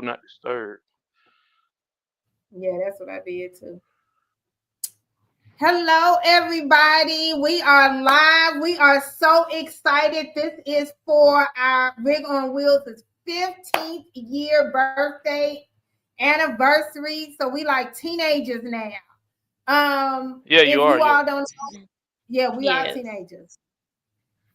do not disturb. Yeah, that's what I did too. Hello, everybody. We are live. We are so excited. This is for our Rig on Wheels' 15th year birthday anniversary. So we like teenagers now. Yeah, you If are. you Yeah. all don't know, yeah, we are Yes. teenagers.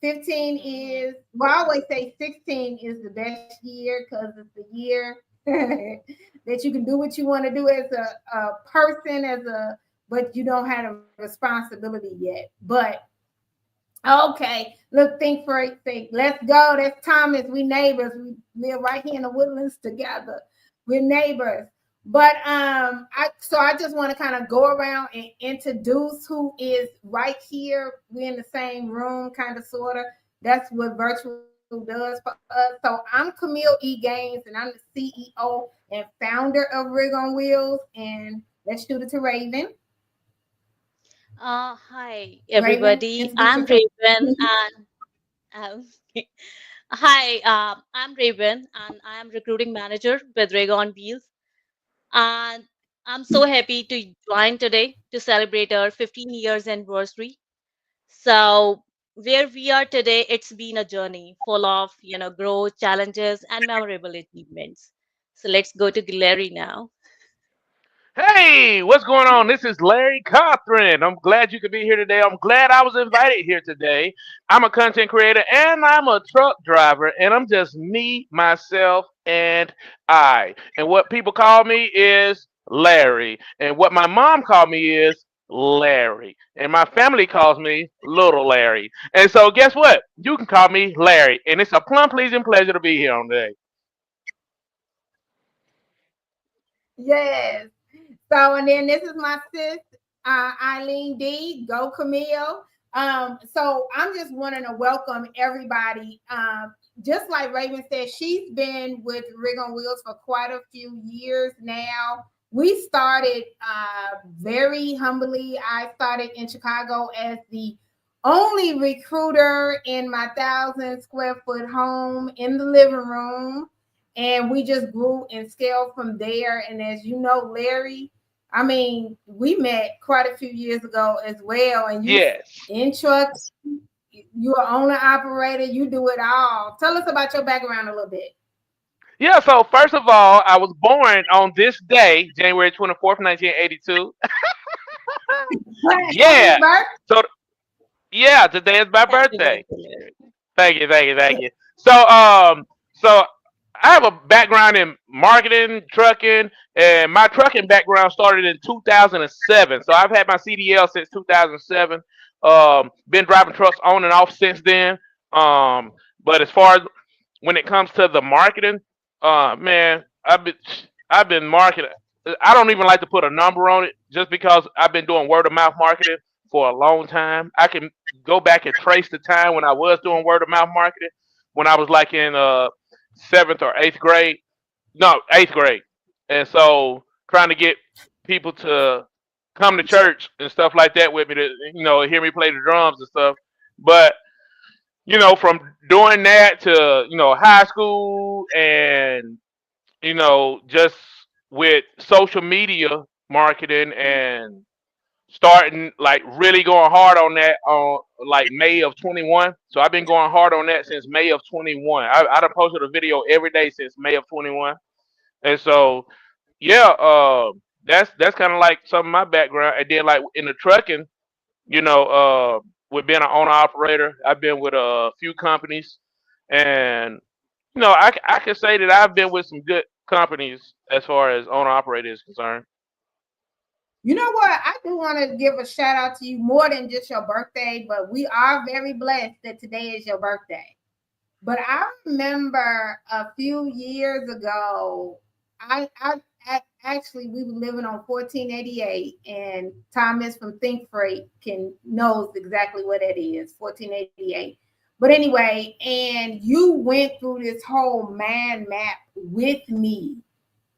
15 Mhm. is, well, I always say 16 is the best year because it's the year that you can do what you want to do as a person, but you don't have a responsibility yet. But okay, look, think for it. Think, let's go. That's Thomas. We neighbors. We live right here in the Woodlands together. We're neighbors. But I just want to kind of go around and introduce who is right here. We're in the same room, kind of, sort of. That's what virtual does for us. So I'm Camille E. Gaines, and I'm the CEO and founder of Rig on Wheels. And let's shoot it to Raven. Hi, Raven, everybody. introduce I'm yourself. Raven, and um, hi, I'm Raven, and I am recruiting manager with Regon Wheels. And I'm so happy to join today to celebrate our 15 years anniversary. So, where we are today, it's been a journey full of growth, challenges, and memorable achievements. So let's go to Larry now. Hey, what's going on? This is Larry Cothran. I'm glad you could be here today. I'm glad I was invited here today. I'm a content creator and I'm a truck driver, and I'm just me, myself, and I. And what people call me is Larry. And what my mom called me is Larry. And my family calls me Little Larry. And so, guess what? You can call me Larry. And it's a plum pleasing pleasure to be here on today. Yes. So, and then this is my sis, Eileen D. Go Camille. So I'm just wanting to welcome everybody. Just like Raven said, she's been with Rig on Wheels for quite a few years now. We started very humbly. I started in Chicago as the only recruiter in my 1,000 square foot home in the living room, and we just grew and scaled from there. And as you know, Larry, I mean, we met quite a few years ago as well. And you Yes. in trucks, you're an owner operator, you do it all. Tell us about your background a little bit. Yeah, so first of all, I was born on this day, January 24th, 1982. Happy Yeah. birthday. So yeah, today is my Happy birthday. birthday, Larry. Thank you, thank you, thank you. So I have a background in marketing, trucking, and my trucking background started in 2007. So I've had my CDL since 2007. Been driving trucks on and off since then. Um, but as far as when it comes to the marketing, man, I've been marketing. I don't even like to put a number on it, just because I've been doing word of mouth marketing for a long time. I can go back and trace the time when I was doing word of mouth marketing, when I was like in seventh or eighth grade. No, eighth grade, and so trying to get people to come to church and stuff like that with me to hear me play the drums and stuff. But from doing that to high school, and just with social media marketing, and starting like really going hard on that on like May of 21. So I've been going hard on that since May of 21. I done posted a video every day since May of 21. And so yeah, that's kind of like some of my background. And then like in the trucking, you know, with being an owner operator, I've been with a few companies, and I can say that I've been with some good companies as far as owner operator is concerned. You know what? I do want to give a shout out to you more than just your birthday, but we are very blessed that today is your birthday. But I remember a few years ago, I actually we were living on 1488, and Thomas from Think Freight can knows exactly what it is, 1488. But anyway, and you went through this whole man map with me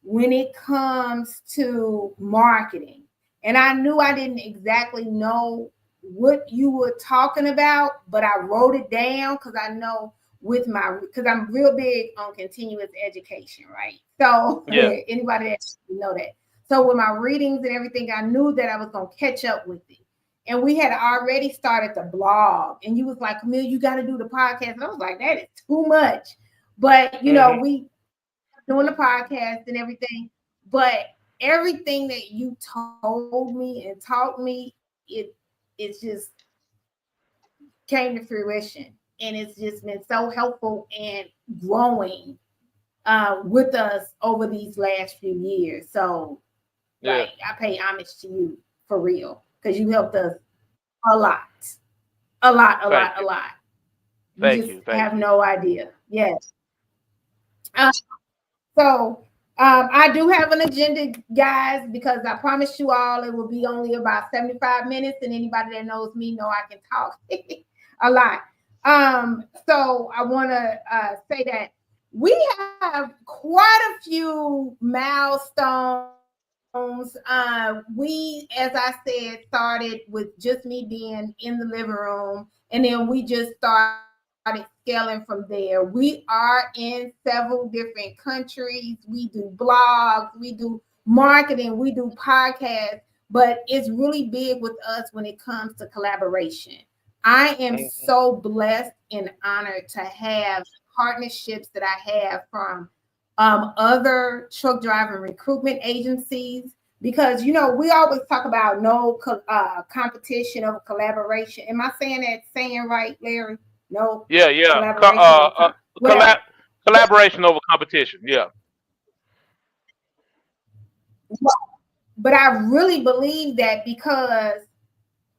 when it comes to marketing. And I knew I didn't exactly know what you were talking about, but I wrote it down because I know with my, because I'm real big on continuous education, right? So Yeah. anybody that know that. So with my readings and everything, I knew that I was gonna catch up with it. And we had already started the blog. And you was like, Camille, you got to do the podcast. And I was like, that is too much. But Hmm. we doing the podcast and everything. But everything that you told me and taught me, it just came to fruition. And it's just been so helpful and growing with us over these last few years. So, Yeah. like, I pay homage to you for real because you helped us a lot, a lot, a Thank lot, a you. lot. You Thank just you. Thank have you. no idea. Yes. Uh, so, I do have an agenda, guys, because I promised you all it will be only about 75 minutes, and anybody that knows me know I can talk a lot. So I want to say that we have quite a few milestones. We, as I said, started with just me being in the living room, and then we just started scaling from there. We are in several different countries. We do blogs, we do marketing, we do podcasts, but it's really big with us when it comes to collaboration. I am Hmm. so blessed and honored to have partnerships that I have from other truck driver recruitment agencies because we always talk about no competition over collaboration. Am I saying that saying right, Larry? No Yeah. Yeah. collaboration over Collab whatever. collaboration over competition. Yeah. But I really believe that because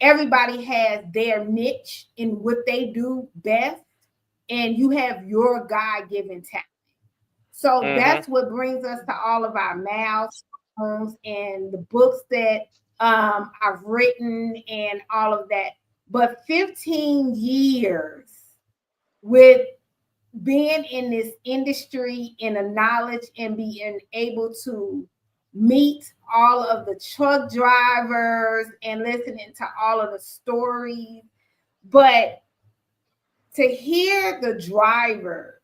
everybody has their niche in what they do best, and you have your God given talent. So Hmm. that's what brings us to all of our milestones and the books that I've written and all of that. But 15 years with being in this industry and the knowledge and being able to meet all of the truck drivers and listening to all of the stories, but to hear the drivers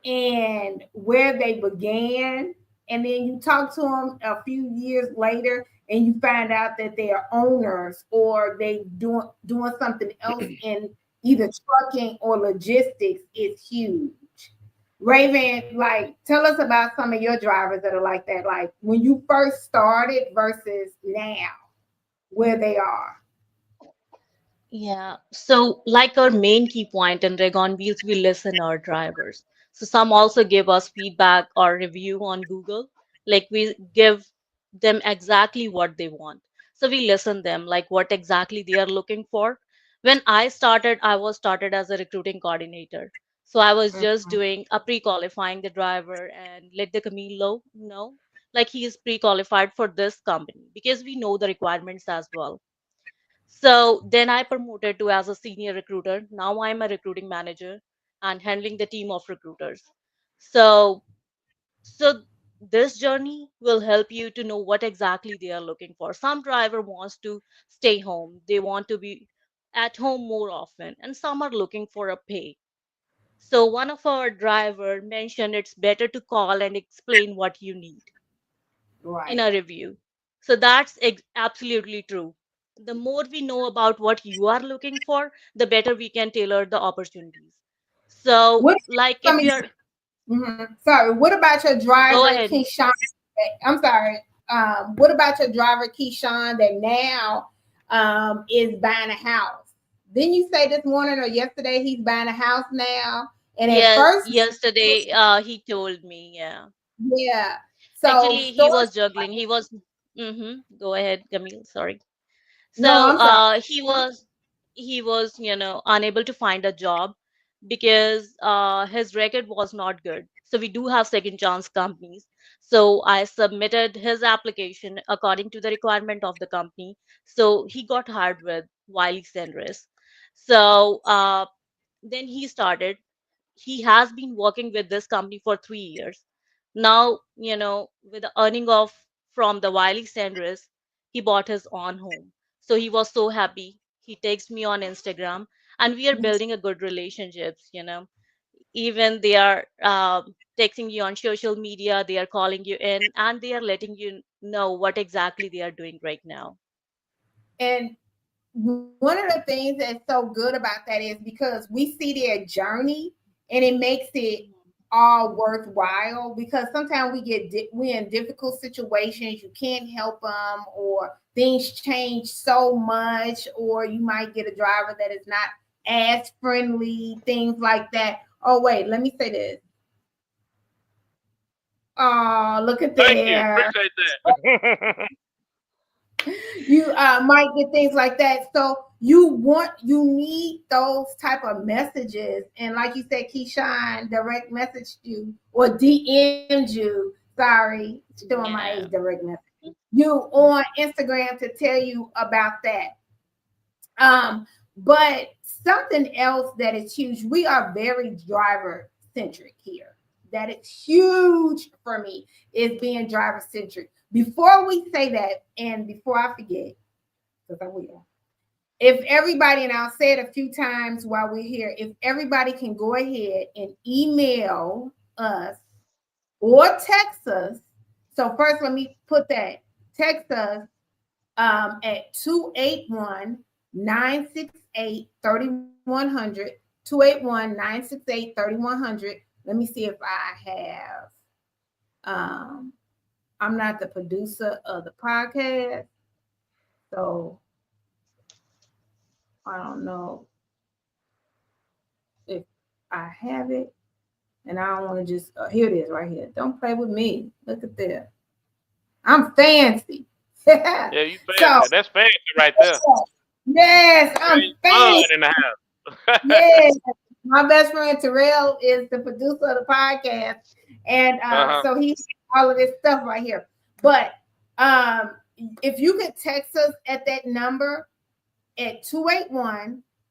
and where they began, and then you talk to them a few years later and you find out that they are owners or they doing something else in either trucking or logistics is huge. Raven, like, tell us about some of your drivers that are like that, like when you first started versus now where they are. Yeah. So, like our main key point in Reg on Wheels, we listen our drivers. So some also give us feedback or review on Google. Like we give them exactly what they want. So we listen them, like what exactly they are looking for. When I started, I was started as a recruiting coordinator. So I was just Mhm. doing a pre-qualifying the driver and let the Camilo know, like he is pre-qualified for this company because we know the requirements as well. So then I promoted to as a senior recruiter. Now I'm a recruiting manager and handling the team of recruiters. So so this journey will help you to know what exactly they are looking for. Some driver wants to stay home. They want to be at home more often and some are looking for a pay. So one of our driver mentioned it's better to call and explain what you need in Right. a review. So that's absolutely true. The more we know about what you are looking for, the better we can tailor the opportunities. So, What like let if me you're, Sorry, what about your go driver, ahead. Keyshawn? I'm sorry. What about your driver, Keyshawn, that now is buying a house? Didn't you say this morning or yesterday he's buying a house now? And at Yeah, first, yesterday he told me, yeah. yeah. So Actually, he stores, was juggling. He was, go ahead, Camille, sorry. no, So I'm sorry. he was unable to find a job because his record was not good. So we do have second chance companies. So I submitted his application according to the requirement of the company. So he got hired with Wiley Sanders. So then he started. He has been working with this company for 3 years. Now, with the earning of from the Wiley Sanders, he bought his own home. So he was so happy. He texts me on Instagram and we are building a good relationships. even they are texting you on social media, they are calling you in, and they are letting you know what exactly they are doing right now. And one of the things that's so good about that is because we see their journey and it makes it all worthwhile, because sometimes we're in difficult situations, you can't help them, or things change so much, or you might get a driver that is not as friendly, things like that. Oh wait, let me say this. Oh, look at Thank you. there. Appreciate that. You might get things like that. So you need those type of messages. And like you said, Keyshawn direct messaged you or DM'd you. Sorry, showing my age, Yeah. direct message you on Instagram to tell you about that. But something else that is huge, we are very driver centric here. That is huge for me, is being driver centric. Before we say that, and before I forget, because I will, if everybody, and I'll say it a few times while we're here, if everybody can go ahead and email us or text us. So first, let me put that. Text us at 281-968-3100, 281-968-3100. Let me see if I have, I'm not the producer of the podcast, so I don't know if I have it. And I don't want to just, here it is right here. Don't play with me. Look at this. I'm fancy. Yeah, you So, fancy. That's fancy right there. yes, I'm Ain't fun fancy. in the house. Yes, my best friend Terrell is the producer of the podcast, and Uh-huh. so he's all of this stuff right here. But um, if you could text us at that number at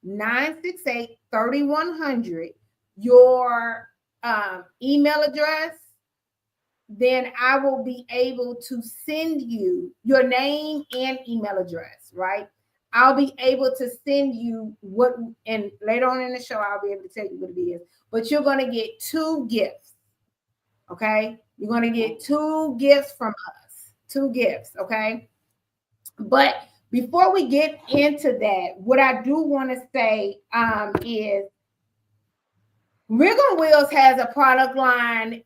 281-968-3100, your email address, then I will be able to send you your name and email address, right? I'll be able to send you what, and later on in the show, I'll be able to tell you what it is. But you're going to get two gifts, okay? You're going to get two gifts from us, two gifts, okay? But before we get into that, what I do want to say is Rig on Wheels has a product line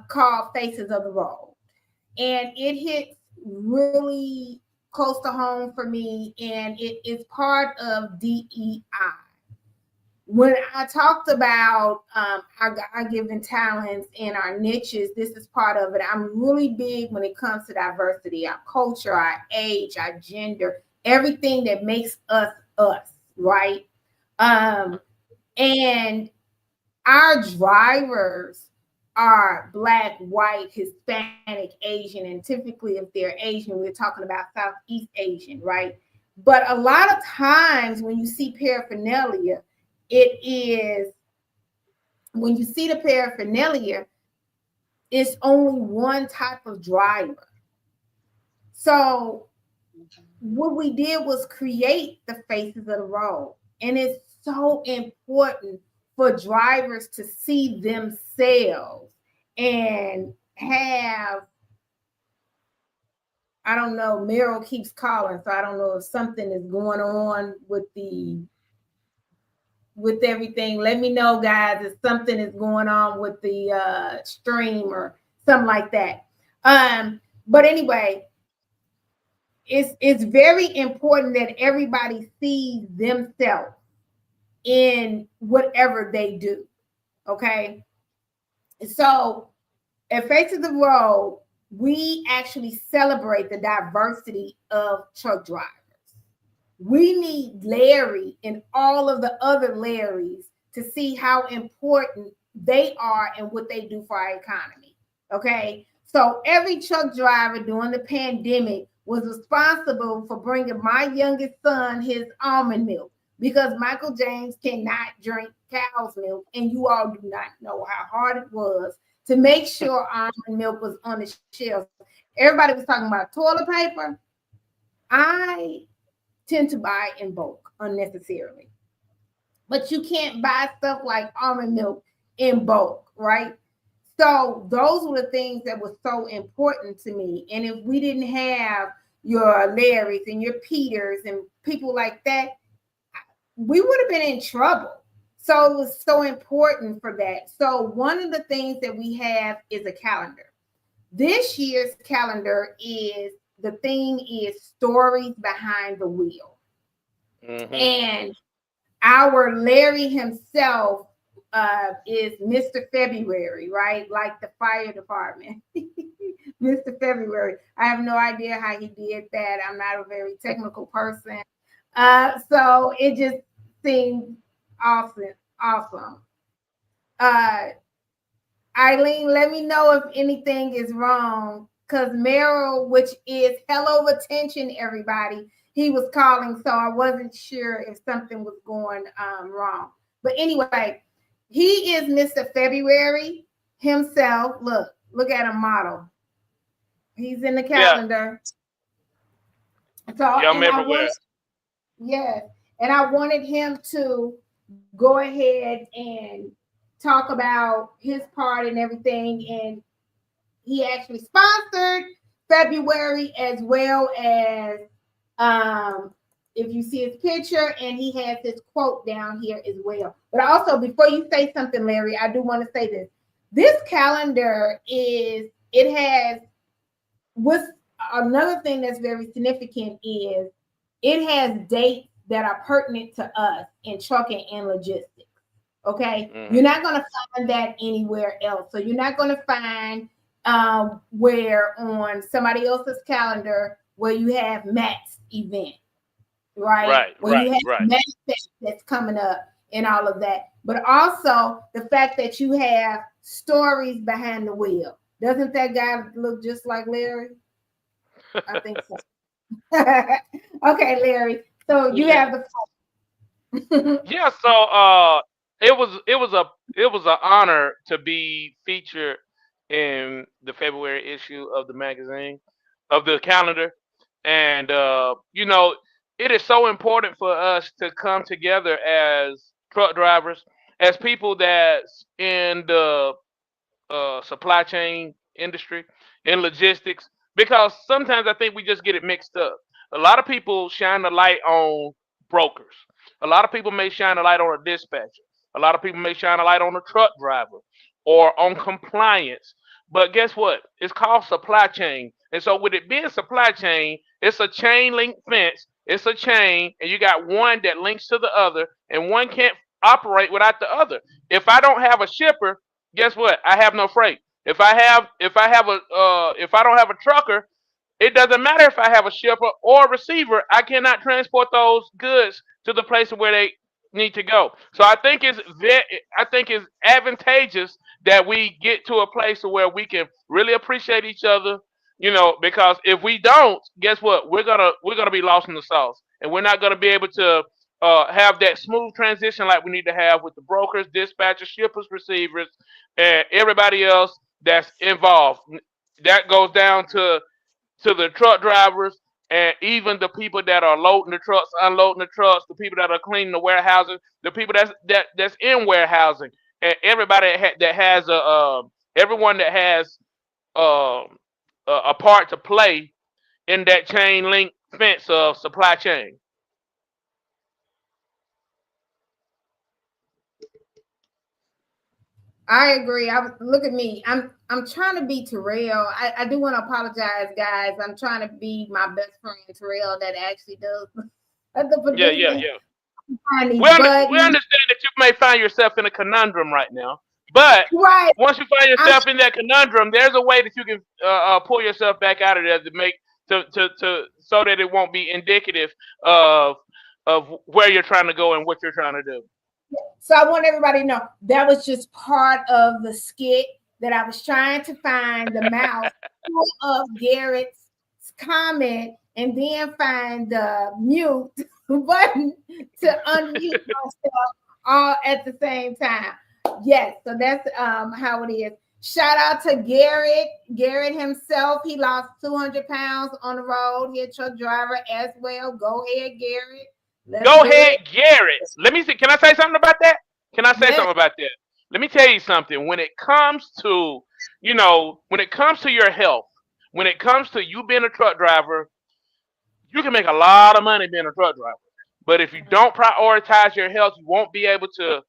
called Faces of the Road, and it hits really close to home for me, and it is part of DEI. When I talked about our given talents and our niches, this is part of it. I'm really big when it comes to diversity, our culture, our age, our gender, everything that makes us us, right? And our drivers are Black, white, Hispanic, Asian, and typically if they're Asian, we're talking about Southeast Asian, right? But a lot of times when you see paraphernalia, it is, when you see the paraphernalia, it's only one type of driver. So what we did was create the Faces of the Road. And it's so important for drivers to see themselves and have, I don't know, Meryl keeps calling, so I don't know if something is going on with everything. Let me know, guys, if something is going on with the stream or something like that. But anyway, it's very important that everybody sees themselves in whatever they do. Okay. So at Face of the Road, we actually celebrate the diversity of truck drivers. We need Larry and all of the other Larrys to see how important they are and what they do for our economy. Okay. So every truck driver during the pandemic was responsible for bringing my youngest son his almond milk, because Michael James cannot drink cow's milk. And you all do not know how hard it was to make sure almond milk was on the shelves. Everybody was talking about toilet paper. I tend to buy in bulk unnecessarily. But you can't buy stuff like almond milk in bulk, right? So those were the things that were so important to me. And if we didn't have your Larrys and your Peters and people like that, we would have been in trouble. So it was so important for that. So one of the things that we have is a calendar. This year's calendar is the theme is stories behind the wheel. Mm-hmm. And our Larry himself is Mr. February, right? Like the fire department. Mr. February. I have no idea how he did that. I'm not a very technical person. So it just seemed awesome. Awesome. Eileen, let me know if anything is wrong. Because Merrill, which is hello attention, everybody, he was calling, so I wasn't sure if something was going wrong. But anyway, he is Mr. February himself. Look at a model. He's in the calendar. Yeah. So Young everywhere. Yes. And I wanted him to go ahead and talk about his part and everything. And he actually sponsored February as well as if you see his picture, and he has his quote down here as well. But also, before you say something, Larry, I do want to say this. This calendar what's another thing that's very significant is it has dates that are pertinent to us in trucking and logistics. Okay. Mm-hmm. You're not going to find that anywhere else. So you're not going to find where on somebody else's calendar where you have Matt's event, right? Where you have Matt's that's coming up and all of that. But also the fact that you have stories behind the wheel. Doesn't that guy look just like Larry? I think so. Okay, Larry. So you have the yeah. So it was an honor to be featured in the February issue of the magazine, of the calendar, and it is so important for us to come together as truck drivers, as people that's in the supply chain industry, in logistics, because sometimes I think we just get it mixed up. A lot of people shine the light on brokers. A lot of people may shine a light on a dispatcher. A lot of people may shine a light on a truck driver or on compliance. But guess what? It's called supply chain. And so with it being supply chain, it's a chain link fence. It's a chain, and you got one that links to the other, and one can't operate without the other. If I don't have a shipper, guess what? I have no freight. If I don't have a trucker, it doesn't matter if I have a shipper or a receiver. I cannot transport those goods to the place where they need to go. So I think it's advantageous that we get to a place where we can really appreciate each other. Because if we don't, guess what? We're gonna be lost in the sauce, and we're not gonna be able to have that smooth transition like we need to have with the brokers, dispatchers, shippers, receivers, and everybody else that's involved. That goes down to the truck drivers and even the people that are loading the trucks, unloading the trucks, the people that are cleaning the warehouses, the people that's in warehousing, and everybody that has everyone that has um, a part to play in that chain link fence of supply chain. I agree. Look at me. I'm trying to be Terrell. I do want to apologize, guys. I'm trying to be my best friend Terrell that actually does the producing. Yeah. We understand that you may find yourself in a conundrum right now, but once you find yourself in that conundrum, there's a way that you can pull yourself back out of there to make to so that it won't be indicative of where you're trying to go and what you're trying to do. So I want everybody to know that was just part of the skit that I was trying to find the mouse of Garrett's comment and then find the mute button to unmute myself all at the same time. Yes, so that's how it is. Shout out to Garrett. Garrett himself, he lost 200 pounds on the road. He's a truck driver as well. Go ahead, Garrett. Go ahead, Garrett. Let me see. Can I say something about that? Something about that? let me tell you something. When it comes to, when it comes to your health, when it comes to you being a truck driver, you can make a lot of money being a truck driver. But if you don't prioritize your health, you won't be able to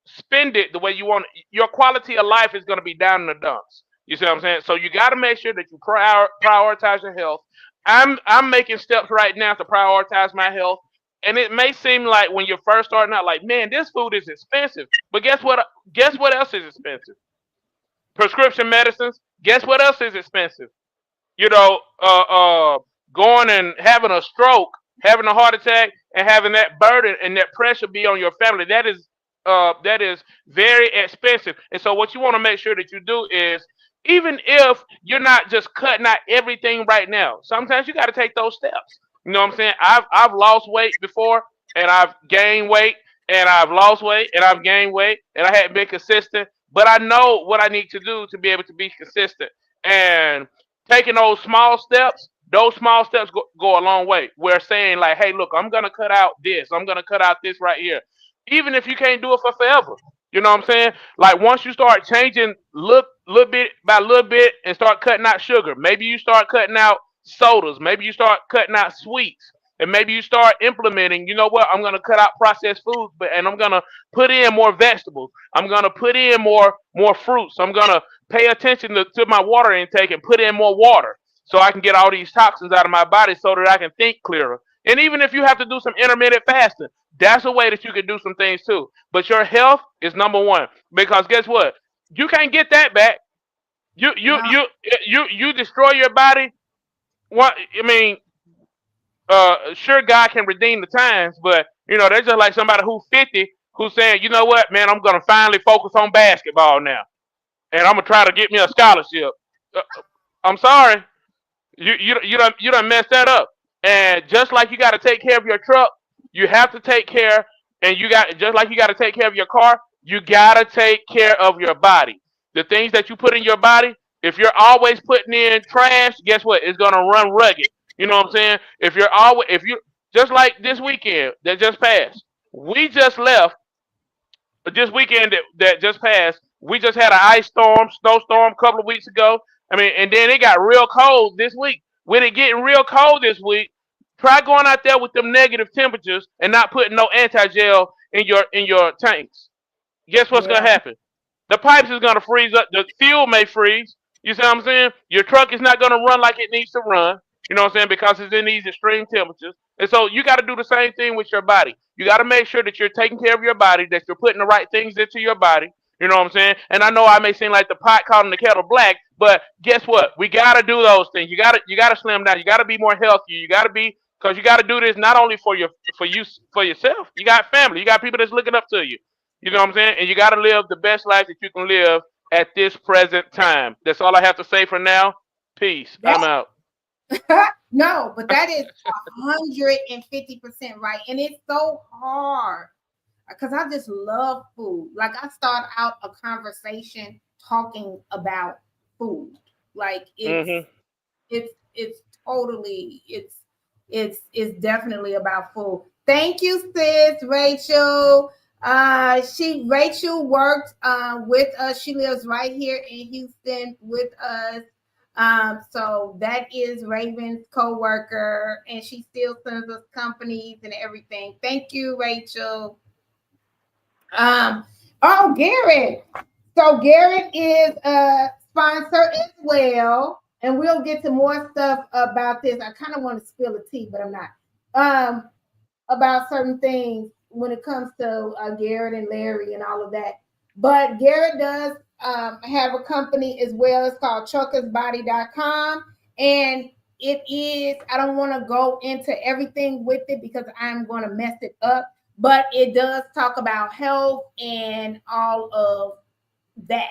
spend it the way you want. Your quality of life is going to be down in the dumps. You see what I'm saying? So you got to make sure that you prioritize your health. I'm making steps right now to prioritize my health. And it may seem like when you're first starting out, like, man, this food is expensive. But guess what? Guess what else is expensive? Prescription medicines. Guess what else is expensive? you know, uh, uh, Going and having a stroke, having a heart attack, and having that burden and that pressure be on your family. That is very expensive. And so, what you want to make sure that you do is, even if you're not just cutting out everything right now, sometimes you got to take those steps. You know what I'm saying? I've lost weight before, and I've gained weight, and I've lost weight, and I've gained weight, and I hadn't been consistent. But I know what I need to do to be able to be consistent. And taking those small steps go a long way. We're saying like, hey, look, I'm gonna cut out this. I'm gonna cut out this right here. Even if you can't do it for forever. You know what I'm saying? Like once you start changing little bit by little bit and start cutting out sugar, maybe you start cutting out sodas, maybe you start cutting out sweets, and maybe you start implementing, you know what, I'm gonna cut out processed foods, and I'm gonna put in more vegetables. I'm gonna put in more fruits. I'm gonna pay attention to my water intake and put in more water so I can get all these toxins out of my body so that I can think clearer. And even if you have to do some intermittent fasting, that's a way that you can do some things too. But your health is number one because guess what? You can't get that back. You you No. you you destroy your body. What I mean, sure, God can redeem the times, but that's just like somebody who's 50 who's saying, you know what, man, I'm gonna finally focus on basketball now, and I'm gonna try to get me a scholarship. Uh, I'm sorry, you done messed that up. And just like you got to take care of your truck, you have to take care, and you got just like you got to take care of your car, you got to take care of your body. The things that you put in your body, if you're always putting in trash, guess what? It's gonna run rugged. You know what I'm saying? If you just like this weekend that just passed, we just left this weekend that just passed, we just had an ice storm, snowstorm a couple of weeks ago. I mean, and then it got real cold this week. With it getting real cold this week, try going out there with them negative temperatures and not putting no anti-gel in your tanks. Guess what's gonna Yeah. happen? The pipes is gonna freeze up. The fuel may freeze. You see what I'm saying? Your truck is not gonna run like it needs to run. You know what I'm saying? Because it's in these extreme temperatures. And so you got to do the same thing with your body. You got to make sure that you're taking care of your body, that you're putting the right things into your body. You know what I'm saying? And I know I may seem like the pot calling the kettle black, but guess what? We got to do those things. You got to slim down. You got to be more healthy. You got to be because you got to do this not only for yourself. You got family. You got people that's looking up to you. You know what I'm saying? And you got to live the best life that you can live at this present time. That's all I have to say for now. Peace. I'm That out. no, but that is 150% right. And it's so hard because I just love food. Like I start out a conversation talking about food. Like Hmm. it's totally it's definitely about food. Thank you, sis Rachel. Rachel worked with us. She lives right here in Houston with us. So that is Raven's co-worker, and she still sends us companies and everything. Thank you, Rachel. Um, oh, Garrett. So Garrett is a sponsor as well, and we'll get to more stuff about this. I kind of want to spill the tea, but I'm not. About certain things when it comes to Garrett and Larry and all of that. But Garrett does have a company as well. It's called truckersbody.com. And it is, I don't want to go into everything with it because I'm going to mess it up. But it does talk about health and all of that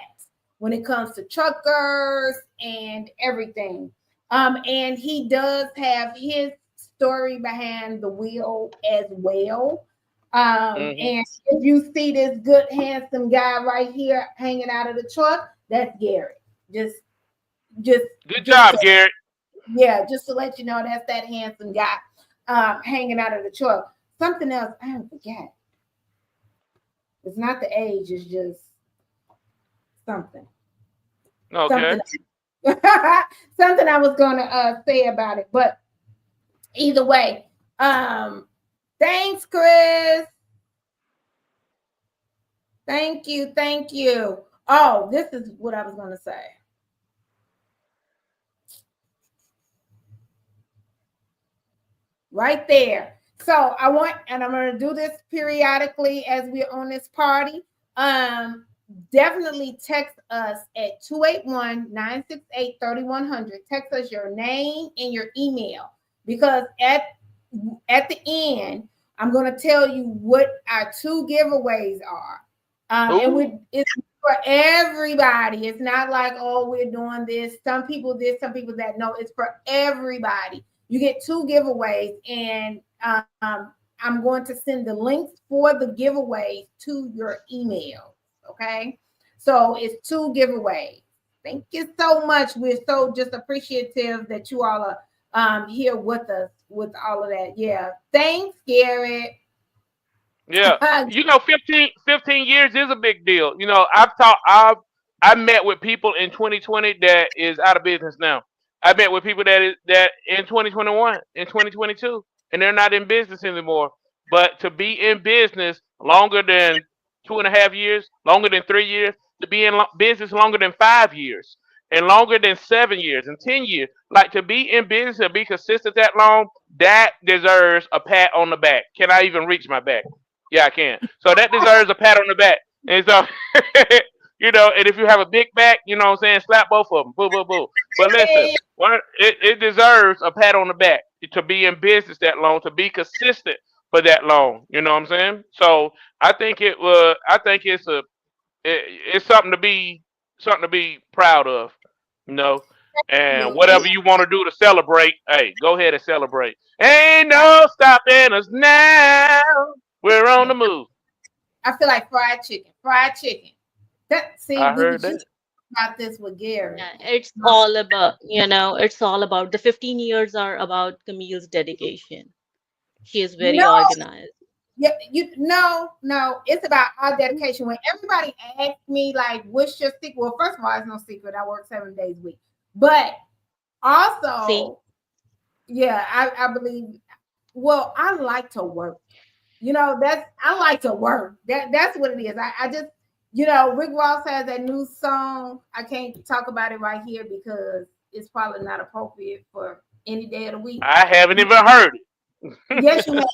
when it comes to truckers and everything. And he does have his story behind the wheel as well. Hmm. And if you see this good, handsome guy right here hanging out of the truck, that's Gary. Just, just, Good just job, to, Garrett. yeah, just to let you know, that's that handsome guy hanging out of the truck. Something else, I don't forget. It's not the age, it's just something. Okay. Something something I was gonna say about it. But either way, thanks, Chris. Thank you, thank you. Oh, this is what I was gonna say. Right there. So I want, and I'm going to do this periodically as we're on this party. Definitely text us at 281-968-3100. Text us your name and your email, because at the end, I'm going to tell you what our two giveaways are. It's for everybody. It's not like, oh, we're doing this. Some people this, some people that. No, it's for everybody. You get two giveaways, and I'm going to send the links for the giveaways to your email. Okay, so it's two giveaways. Thank you so much. We're so just appreciative that you all are here with us with all of that. Yeah, thanks, Garrett. Yeah. 15 years is a big deal. I met with people in 2020 that is out of business now. I met with people that in 2021, in 2022, and they're not in business anymore. But to be in business longer than 2.5 years, longer than 3 years, to be in business longer than 5 years, and longer than 7 years and 10 years, like to be in business and be consistent that long, that deserves a pat on the back. Can I even reach my back? Yeah, I can. So that deserves a pat on the back. And so, and if you have a big back, you know what I'm saying, slap both of them. Boo, boo, boo. But listen, it deserves a pat on the back to be in business that long, to be consistent for that long. You know what I'm saying? So I think it's something to be proud of, you know. And whatever you want to do to celebrate, hey, go ahead and celebrate. Ain't no stopping us now. We're on the move. I feel like fried chicken. Fried chicken. I We heard was that. just about this with Gary. Yeah, it's all about the 15 years are about Camille's dedication. She is very No, organized. yeah, no, it's about our dedication. When everybody asks me like, "What's your secret?" Well, first of all, it's no secret. I work 7 days a week, but See, also, yeah, I believe. Well, I like to work. I like to work. That's what it is. I just, Rick Ross has that new song. I can't talk about it right here because it's probably not appropriate for any day of the week. I haven't even heard Yes, you have.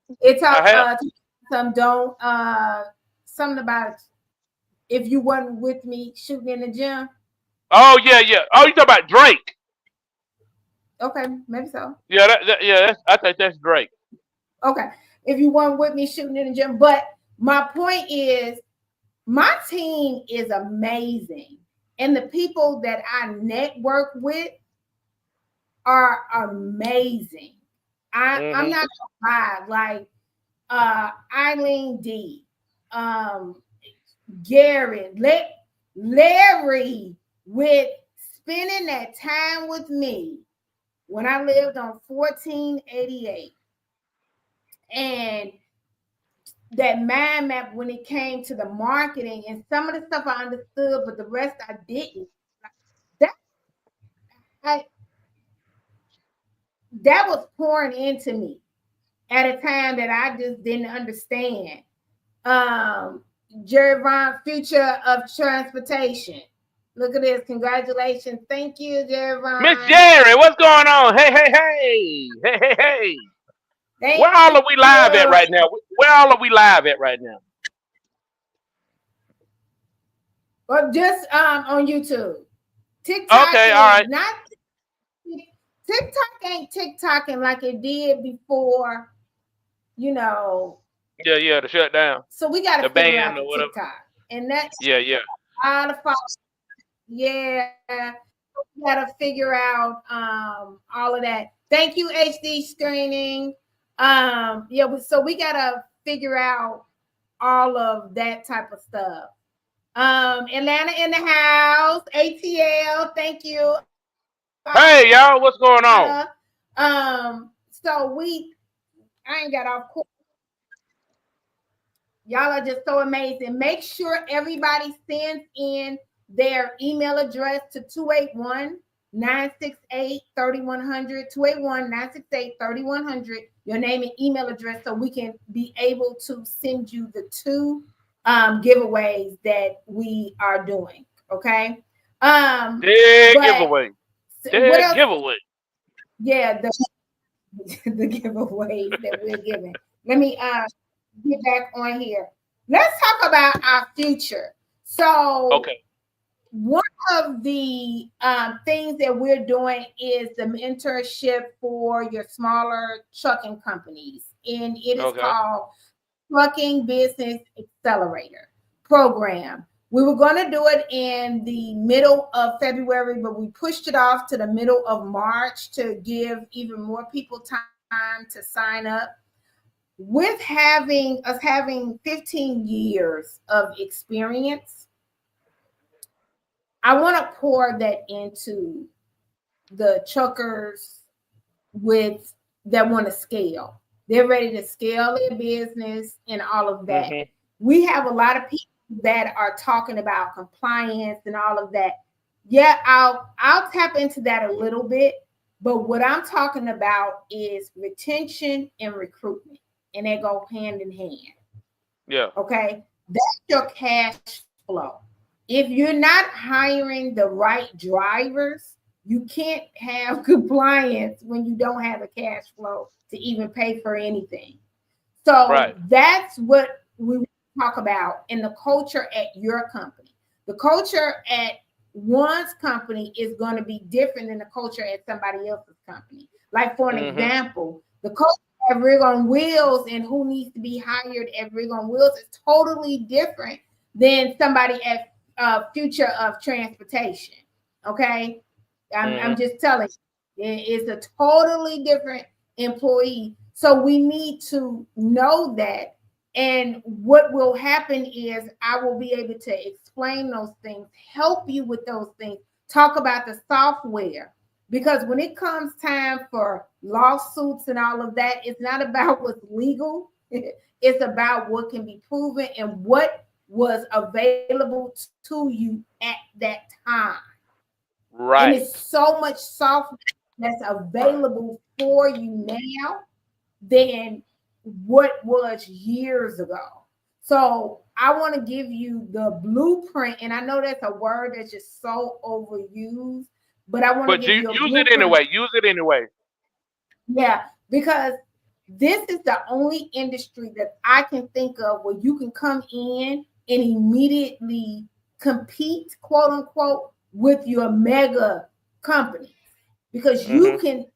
it. It I talks have. some don't something about if you wasn't with me shooting in the gym. Oh yeah, yeah. Oh, you talking about Drake? Okay, maybe so. Yeah, I think that's Drake. Okay, if you weren't with me shooting in the gym, but my point is, my team is amazing, and the people that I network with are amazing. I'm Hmm. not gonna lie, like Eileen D, um, Gary, Larry, with spending that time with me when I lived on 1488, and that mind map when it came to the marketing, and some of the stuff I understood, but the rest I didn't. That I, that was pouring into me at a time that I just didn't understand. Jerry Vaughn, future of transportation. Look at this. Congratulations. Thank you, Jerry Miss Vaughn. Jerry, what's going on? Hey, hey, hey, hey, hey, hey. Where all Thank are we live at you. right now? Where all are we live at right now? But just on YouTube. TikTok Okay, all is right. not TikTok ain't TikToking like it did before, you know. Yeah, yeah, the shutdown, So we got the to figure ban out the or whatever. TikTok. And that's Yeah, yeah. all the yeah. We got to figure out all of that. Thank you, HD screening. Yeah, so we got to figure out all of that type of stuff. Atlanta in the house, ATL, thank you. Hey, y'all, what's going on? So I ain't got off course. Y'all are just so amazing. Make sure everybody sends in their email address to 281-968-3100, 281-968-3100, your name and email address, so we can be able to send you the 2 giveaways that we are doing. Okay. Dead giveaway. Dead giveaway. Yeah, the giveaways that we're giving. Let me get back on here. Let's talk about our future. So, okay. One of the things that we're doing is the mentorship for your smaller trucking companies, and it is called Trucking Business Accelerator Program. We were going to do it in the middle of February, but we pushed it off to the middle of March to give even more people time to sign up. With having 15 years of experience, I want to pour that into the truckers that want to scale. They're ready to scale their business and all of that. Mm-hmm. We have a lot of people that are talking about compliance and all of that. Yeah, I'll tap into that a little bit, but what I'm talking about is retention and recruitment, and they go hand in hand. Yeah. Okay. That's your cash flow. If you're not hiring the right drivers, you can't have compliance when you don't have a cash flow to even pay for anything. So that's what we talk about in the culture at your company. The culture at one's company is going to be different than the culture at somebody else's company. Like, for an example, the culture at Rig on Wheels and who needs to be hired at Rig on Wheels is totally different than somebody at Future of Transportation. Okay, I'm just telling you, it's a totally different employee. So we need to know that. And what will happen is I will be able to explain those things, help you with those things, talk about the software. Because when it comes time for lawsuits and all of that, it's not about what's legal. It's about what can be proven and what was available to you at that time. Right. And it's so much software that's available for you now than what was years ago. So I want to give you the blueprint, and I know that's a word that's just so overused, but I want to give you a use it anyway. Use it anyway. Yeah, because this is the only industry that I can think of where you can come in and immediately compete, quote unquote, with your mega company, because you can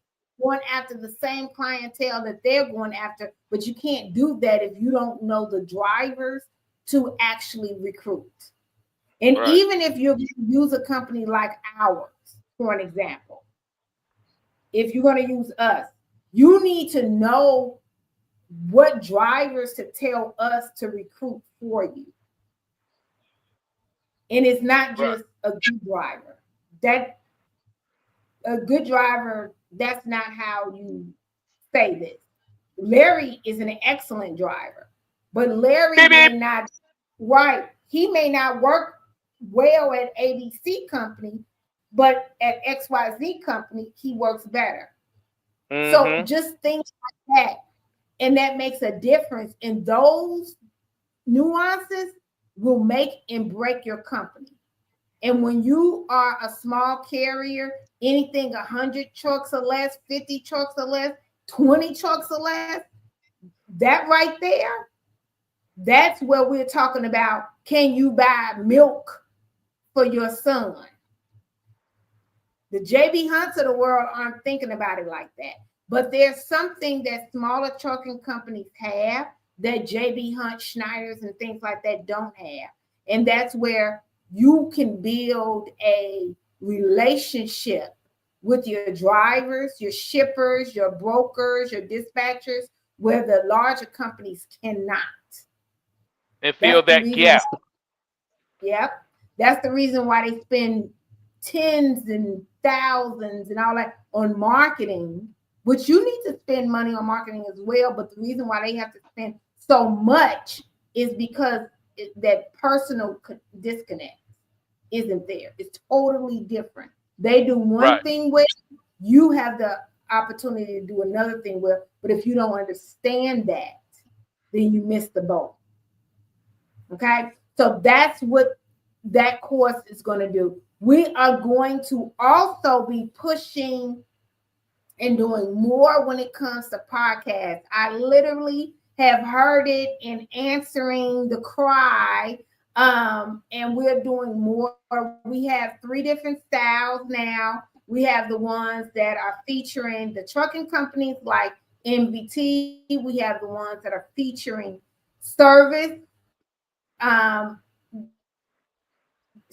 going after the same clientele that they're going after, but you can't do that if you don't know the drivers to actually recruit. And even if you use a company like ours, for an example, if you're going to use us, you need to know what drivers to tell us to recruit for you. And it's not just a good driver. That a good driver, that's not how you say this. Larry is an excellent driver, but Larry may not, he may not work well at ABC company, but at XYZ company, he works better. So just things like that. And that makes a difference. And those nuances will make and break your company. And when you are a small carrier, anything 100 trucks or less, 50 trucks or less, 20 trucks or less, that right there, that's where we're talking about, can you buy milk for your son? The JB Hunts of the world aren't thinking about it like that. But there's something that smaller trucking companies have that JB Hunt, Schneiders, and things like that don't have. And that's where you can build a relationship with your drivers, your shippers, your brokers, your dispatchers, where the larger companies cannot. And fill that gap. Yep. That's the reason why they spend tens and thousands and all that on marketing, which you need to spend money on marketing as well. But the reason why they have to spend so much is because that personal disconnect isn't there. It's totally different. They do one Right. thing well, you have the opportunity to do another thing well. But if you don't understand that, then you miss the boat. Okay, so that's what that course is going to do. We are going to also be pushing and doing more when it comes to podcasts. I literally have heard it in answering the cry, and we're doing more. We have 3 different styles now. We have the ones that are featuring the trucking companies like MVT. We have the ones that are featuring service um,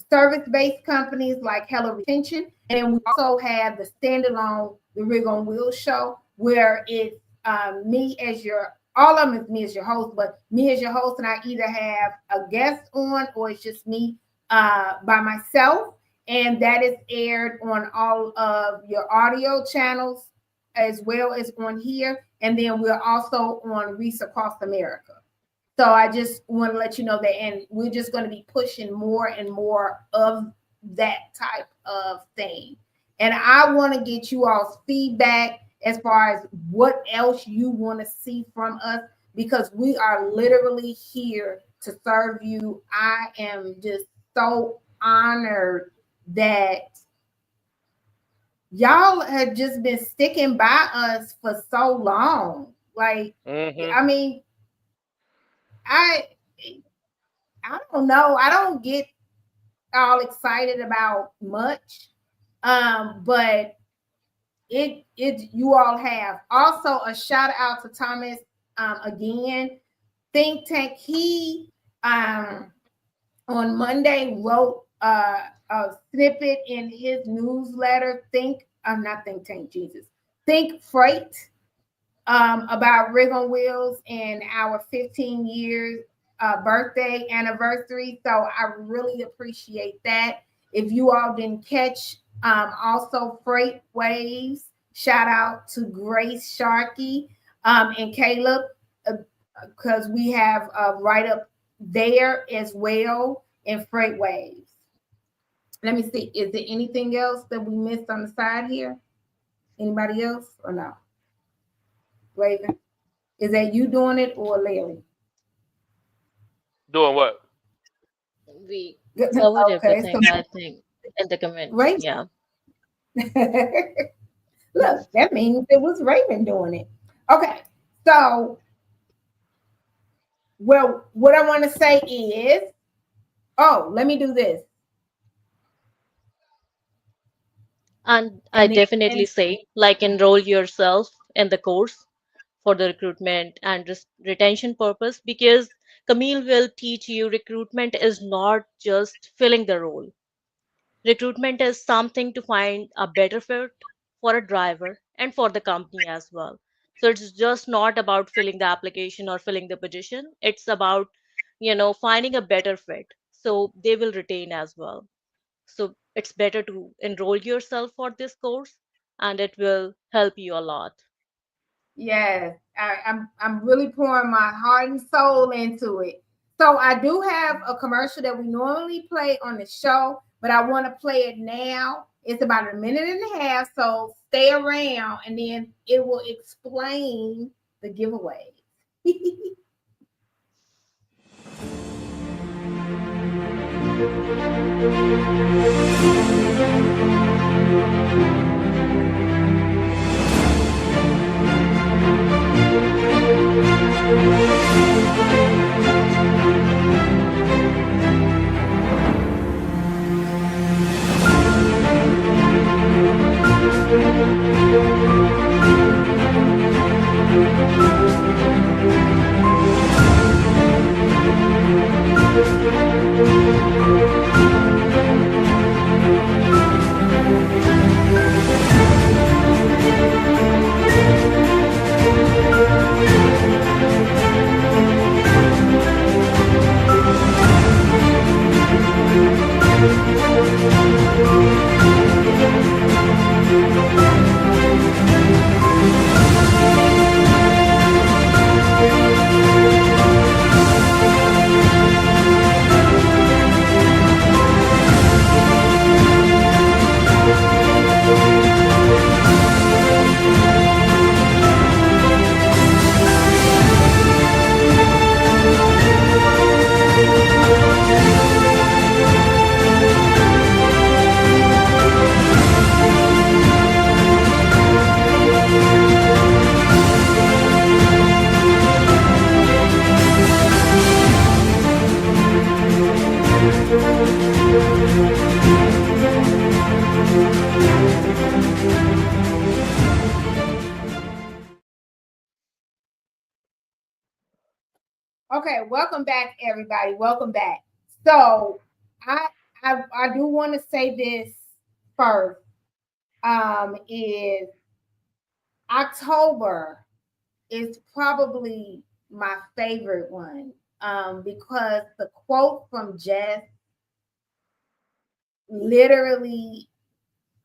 service-based companies like Hello Retention, and we also have the standalone, the Rig on Wheels show, where it's me as your, all of them is me as your host, but me as your host, and I either have a guest on or it's just me by myself, and that is aired on all of your audio channels as well as on here, and then we're also on Reese Across America. So I just want to let you know that, and we're just going to be pushing more and more of that type of thing. And I want to get you all's feedback as far as what else you want to see from us, because we are literally here to serve you. I am just so honored that y'all have just been sticking by us for so long. Like, I mean, I don't know. I don't get all excited about much, but it you all have. Also, a shout out to Thomas again, Think Tank. He on Monday wrote a snippet in his newsletter. Not Think Tank, Jesus. Think Freight, about Rig on Wheels and our 15 years birthday anniversary. So I really appreciate that. If you all didn't catch, also Freight Waves, shout out to Grace Sharkey and Caleb, because we have a write up there as well in Freight Waves. Let me see. Is there anything else that we missed on the side here? Anybody else or no? Raven, is that you doing it or Larry? Doing what? We covered Okay, everything, I think, in the comment. Raven. Yeah. Look, that means it was Raven doing it. Okay, so, well, what I want to say is, let me do this. And I definitely say, like, enroll yourself in the course for the recruitment and retention purpose, because Camille will teach you recruitment is not just filling the role. Recruitment is something to find a better fit for a driver and for the company as well. So it's just not about filling the application or filling the position. It's about, finding a better fit. So they will retain as well. So it's better to enroll yourself for this course, and it will help you a lot. Yes, I'm really pouring my heart and soul into it. So I do have a commercial that we normally play on the show, but I want to play it now. It's about a minute and a half, so stay around, and then it will explain the giveaway. Okay, welcome back, everybody. Welcome back. So I I do want to say this first. Is October is probably my favorite one. Because the quote from Jess literally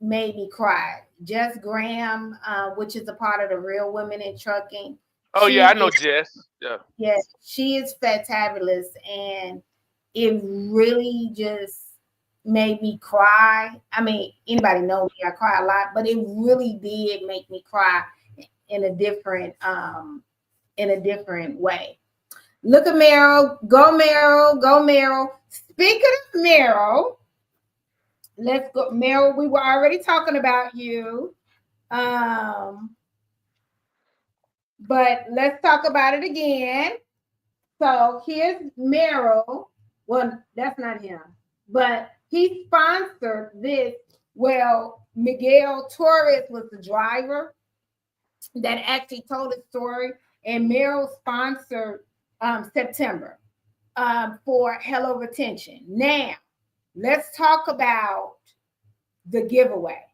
made me cry. Jess Graham, which is a part of the Real Women in Trucking, Oh yeah, I she know is Jess. Yeah. yes, she is fantabulous, and it really just made me cry. I mean, anybody know me, I cry a lot, but it really did make me cry in a different way. Look at Meryl, go Meryl, go Meryl. Speaking of Meryl, let's go. Meryl, we were already talking about you. Um, but let's talk about it again. So here's Meryl. Well, that's not him, but he sponsored this. Well, Miguel Torres was the driver that actually told the story, and Meryl sponsored September for Hello Retention. Now, let's talk about the giveaway.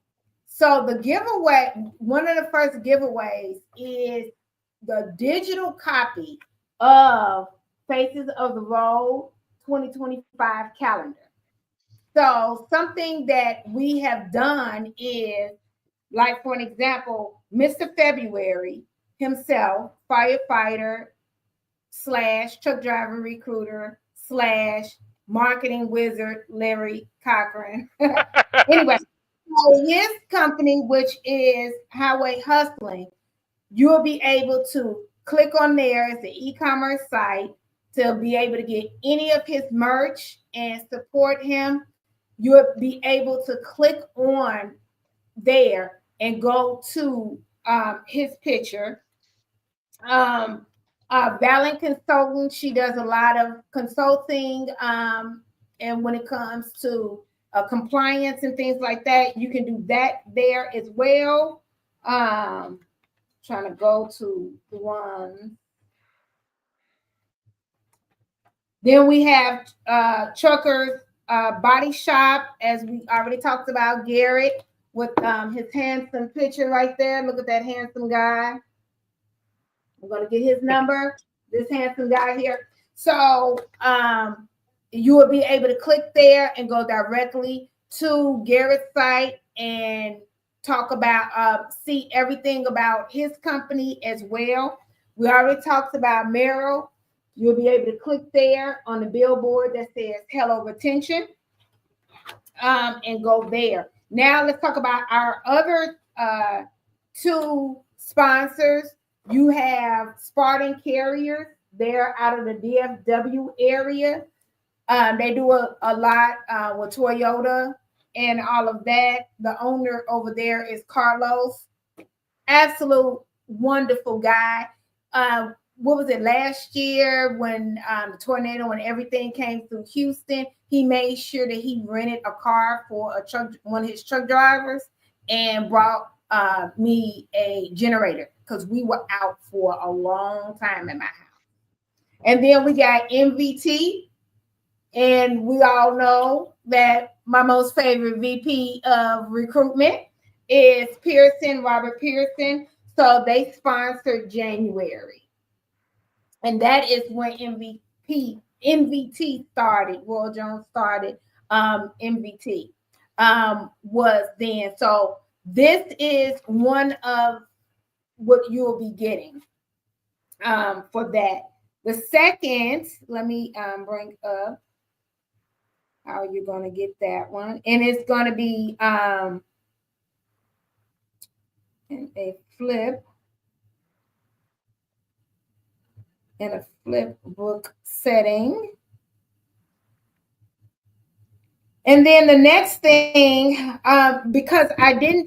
So the giveaway, one of the first giveaways is the digital copy of Faces of the Road 2025 calendar. So something that we have done is, like for an example, Mr. February himself, firefighter slash truck driver recruiter slash marketing wizard Larry Cochran. Anyway, so his company, which is Highway Hustling, you'll be able to click on there. It's an e-commerce site to be able to get any of his merch and support him. You'll be able to click on there and go to his picture. Valen Consultant, she does a lot of consulting, and when it comes to compliance and things like that, you can do that there as well. Trying to go to the one. Then we have Truckers Body Shop, as we already talked about, Garrett with his handsome picture right there. Look at that handsome guy. I'm going to get his number, this handsome guy here. So you will be able to click there and go directly to Garrett's site and talk about, see everything about his company as well. We already talked about Merrill. You'll be able to click there on the billboard that says Hello Retention, and go there. Now let's talk about our other two sponsors. You have Spartan Carriers. They're out of the DFW area. They do a lot with Toyota and all of that. The owner over there is Carlos. Absolute wonderful guy. What was it, last year when the tornado and everything came through Houston? He made sure that he rented a car for a truck, one of his truck drivers, and brought me a generator because we were out for a long time in my house. And then we got MVT, and we all know that my most favorite VP of recruitment is Robert Pearson. So they sponsored January. And that is when MVT started. Royal Jones started MVT was then. So this is one of what you'll be getting for that. The second, let me bring up how you're going to get that one. And it's going to be in a flip book setting. And then the next thing, because I've doing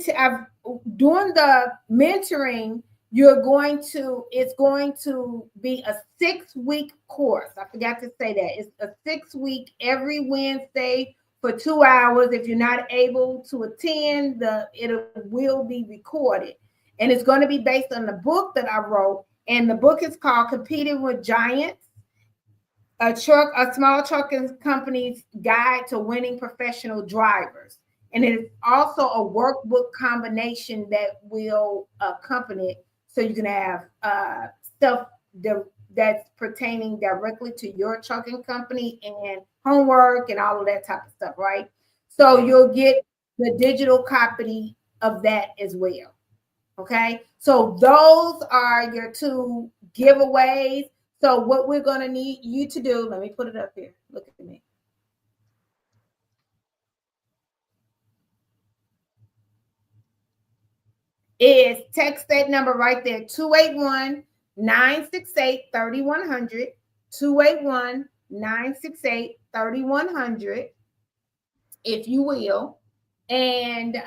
the mentoring, it's going to be a 6-week course. I forgot to say that. It's a 6-week every Wednesday for 2 hours. If you're not able to attend, it will be recorded. And it's going to be based on the book that I wrote. And the book is called Competing with Giants. a small trucking company's guide to winning professional drivers. And it is also a workbook combination that will accompany it. So you can have stuff that's pertaining directly to your trucking company and homework and all of that type of stuff, right? So you'll get the digital copy of that as well. Okay, so those are your two giveaways. So what we're going to need you to do, let me put it up here. Look at me. Is text that number right there, 281-968-3100, 281-968-3100, if you will, and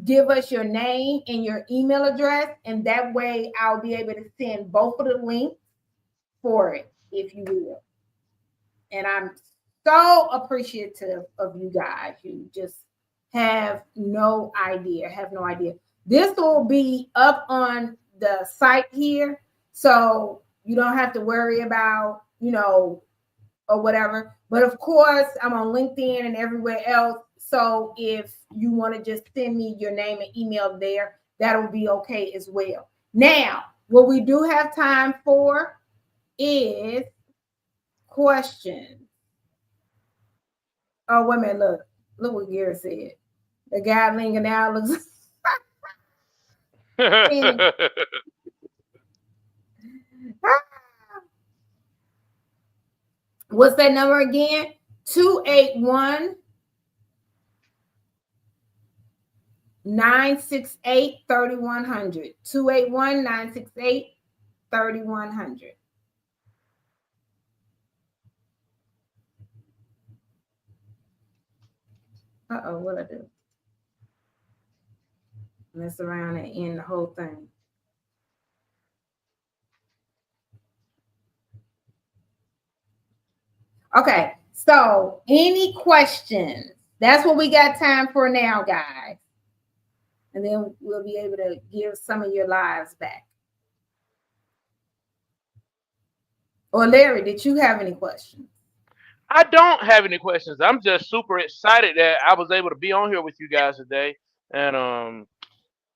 give us your name and your email address, and that way I'll be able to send both of the links for it, if you will. And I'm so appreciative of you guys. You just have no idea. This will be up on the site here, so you don't have to worry about, or whatever. But of course, I'm on LinkedIn and everywhere else. So if you want to just send me your name and email there, that'll be okay as well. Now, what we do have time for is questions. Oh, wait a minute. Look what Gary said. The guy lingering out looks. What's that number again? 281-968-3100. 281-968-3100. Uh-oh, what I do? Mess around and end the whole thing. Okay, so any questions? That's what we got time for now, guys. And then we'll be able to give some of your lives back. Or Larry, did you have any questions? I don't have any questions. I'm just super excited that I was able to be on here with you guys today, and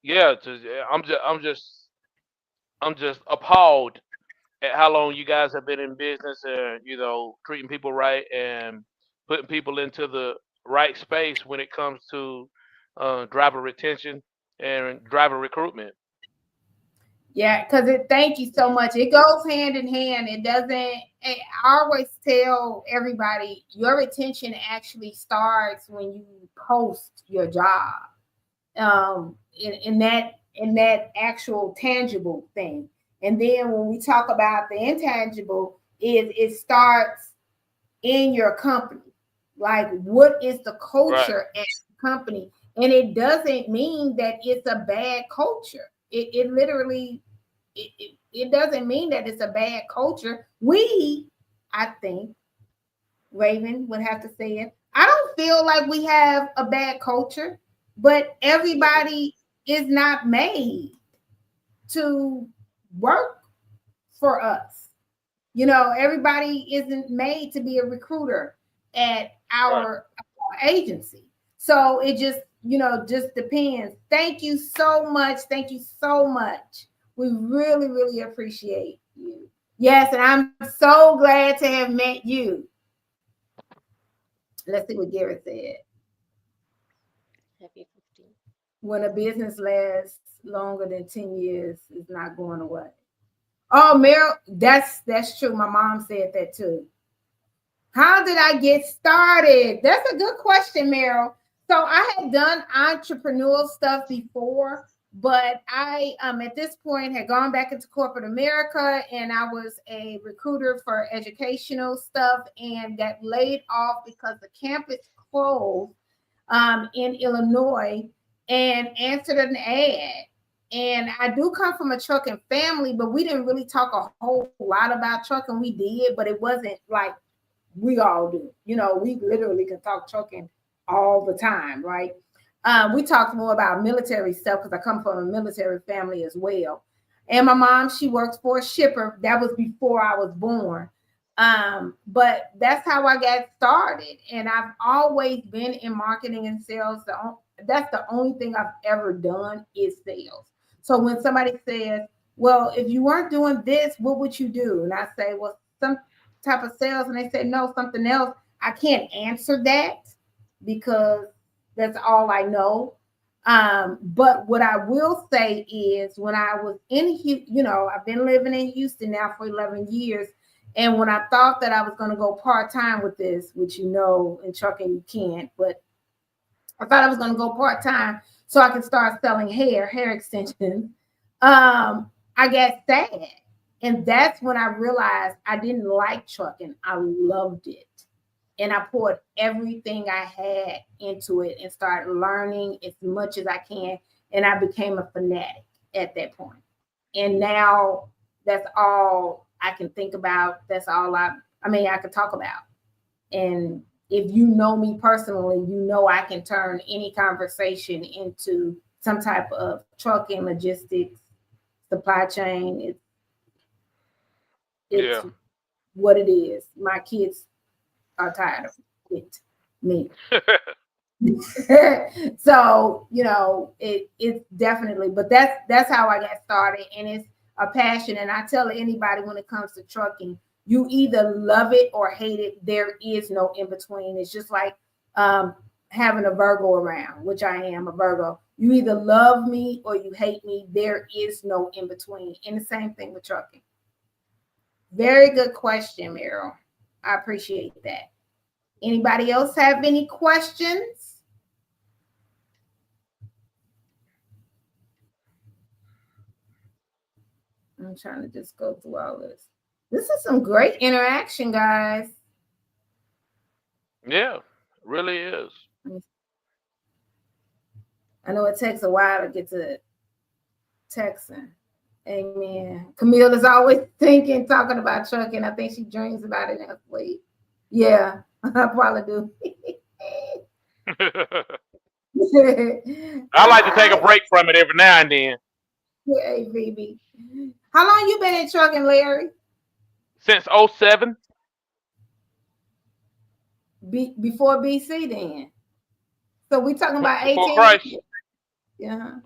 yeah, I'm just appalled at how long you guys have been in business and treating people right and putting people into the right space when it comes to driver retention and driver recruitment. Yeah, because thank you so much. It goes hand in hand. It doesn't, I always tell everybody your retention actually starts when you post your job. In that actual tangible thing. And then when we talk about the intangible, it starts in your company. Like, what is the culture at the company? And it doesn't mean that it's a bad culture. It literally, it doesn't mean that it's a bad culture. I think, Raven would have to say it. I don't feel like we have a bad culture, but everybody is not made to work for us. Everybody isn't made to be a recruiter at our agency. So it just depends. Thank you so much. Thank you so much. We really, really appreciate you. Yes, and I'm so glad to have met you. Let's see what Garrett said. Happy 15. When a business lasts longer than 10 years, it's not going away. Oh, Meryl, that's true. My mom said that too. How did I get started? That's a good question, Meryl. So I had done entrepreneurial stuff before, but I at this point had gone back into corporate America, and I was a recruiter for educational stuff and got laid off because the campus closed in Illinois, and answered an ad. And I do come from a trucking family, but we didn't really talk a whole lot about trucking. We did, but it wasn't like we all do. We literally can talk trucking all the time, right? We talked more about military stuff because I come from a military family as well. And my mom, she works for a shipper. That was before I was born. But that's how I got started, and I've always been in marketing and sales. That's the only thing I've ever done is sales. So when somebody says, well, if you weren't doing this, what would you do? And I say, well, some type of sales, and they say no, something else. I can't answer that because that's all I know. But what I will say is when I was in Houston, I've been living in Houston now for 11 years. And when I thought that I was going to go part-time with this, which in trucking you can't, but I thought I was going to go part-time so I could start selling hair extensions. I got sad. And that's when I realized I didn't like trucking. I loved it. And I poured everything I had into it and started learning as much as I can. And I became a fanatic at that point. And now that's all I can think about. That's all I could talk about. And if you know me personally, I can turn any conversation into some type of trucking, logistics, supply chain. It's what it is. My kids are tired of it, me. So it's definitely, but that's how I got started, and it's a passion. And I tell anybody when it comes to trucking, you either love it or hate it. There is no in between. It's just like having a Virgo around, which I am a Virgo. You either love me or you hate me. There is no in between. And the same thing with trucking. Very good question, Meryl. I appreciate that. Anybody else have any questions? I'm trying to just go through all this. This is some great interaction, guys. Yeah, it really is. I know it takes a while to get to texting. Amen. Camille is always talking about trucking. I think she dreams about it in her sleep. Yeah, I probably do. I like to take a break from it every now and then. Hey, baby. How long you been in trucking, Larry? Since 2007. Before BC then. So we talking about Before 18? Christ. Yeah.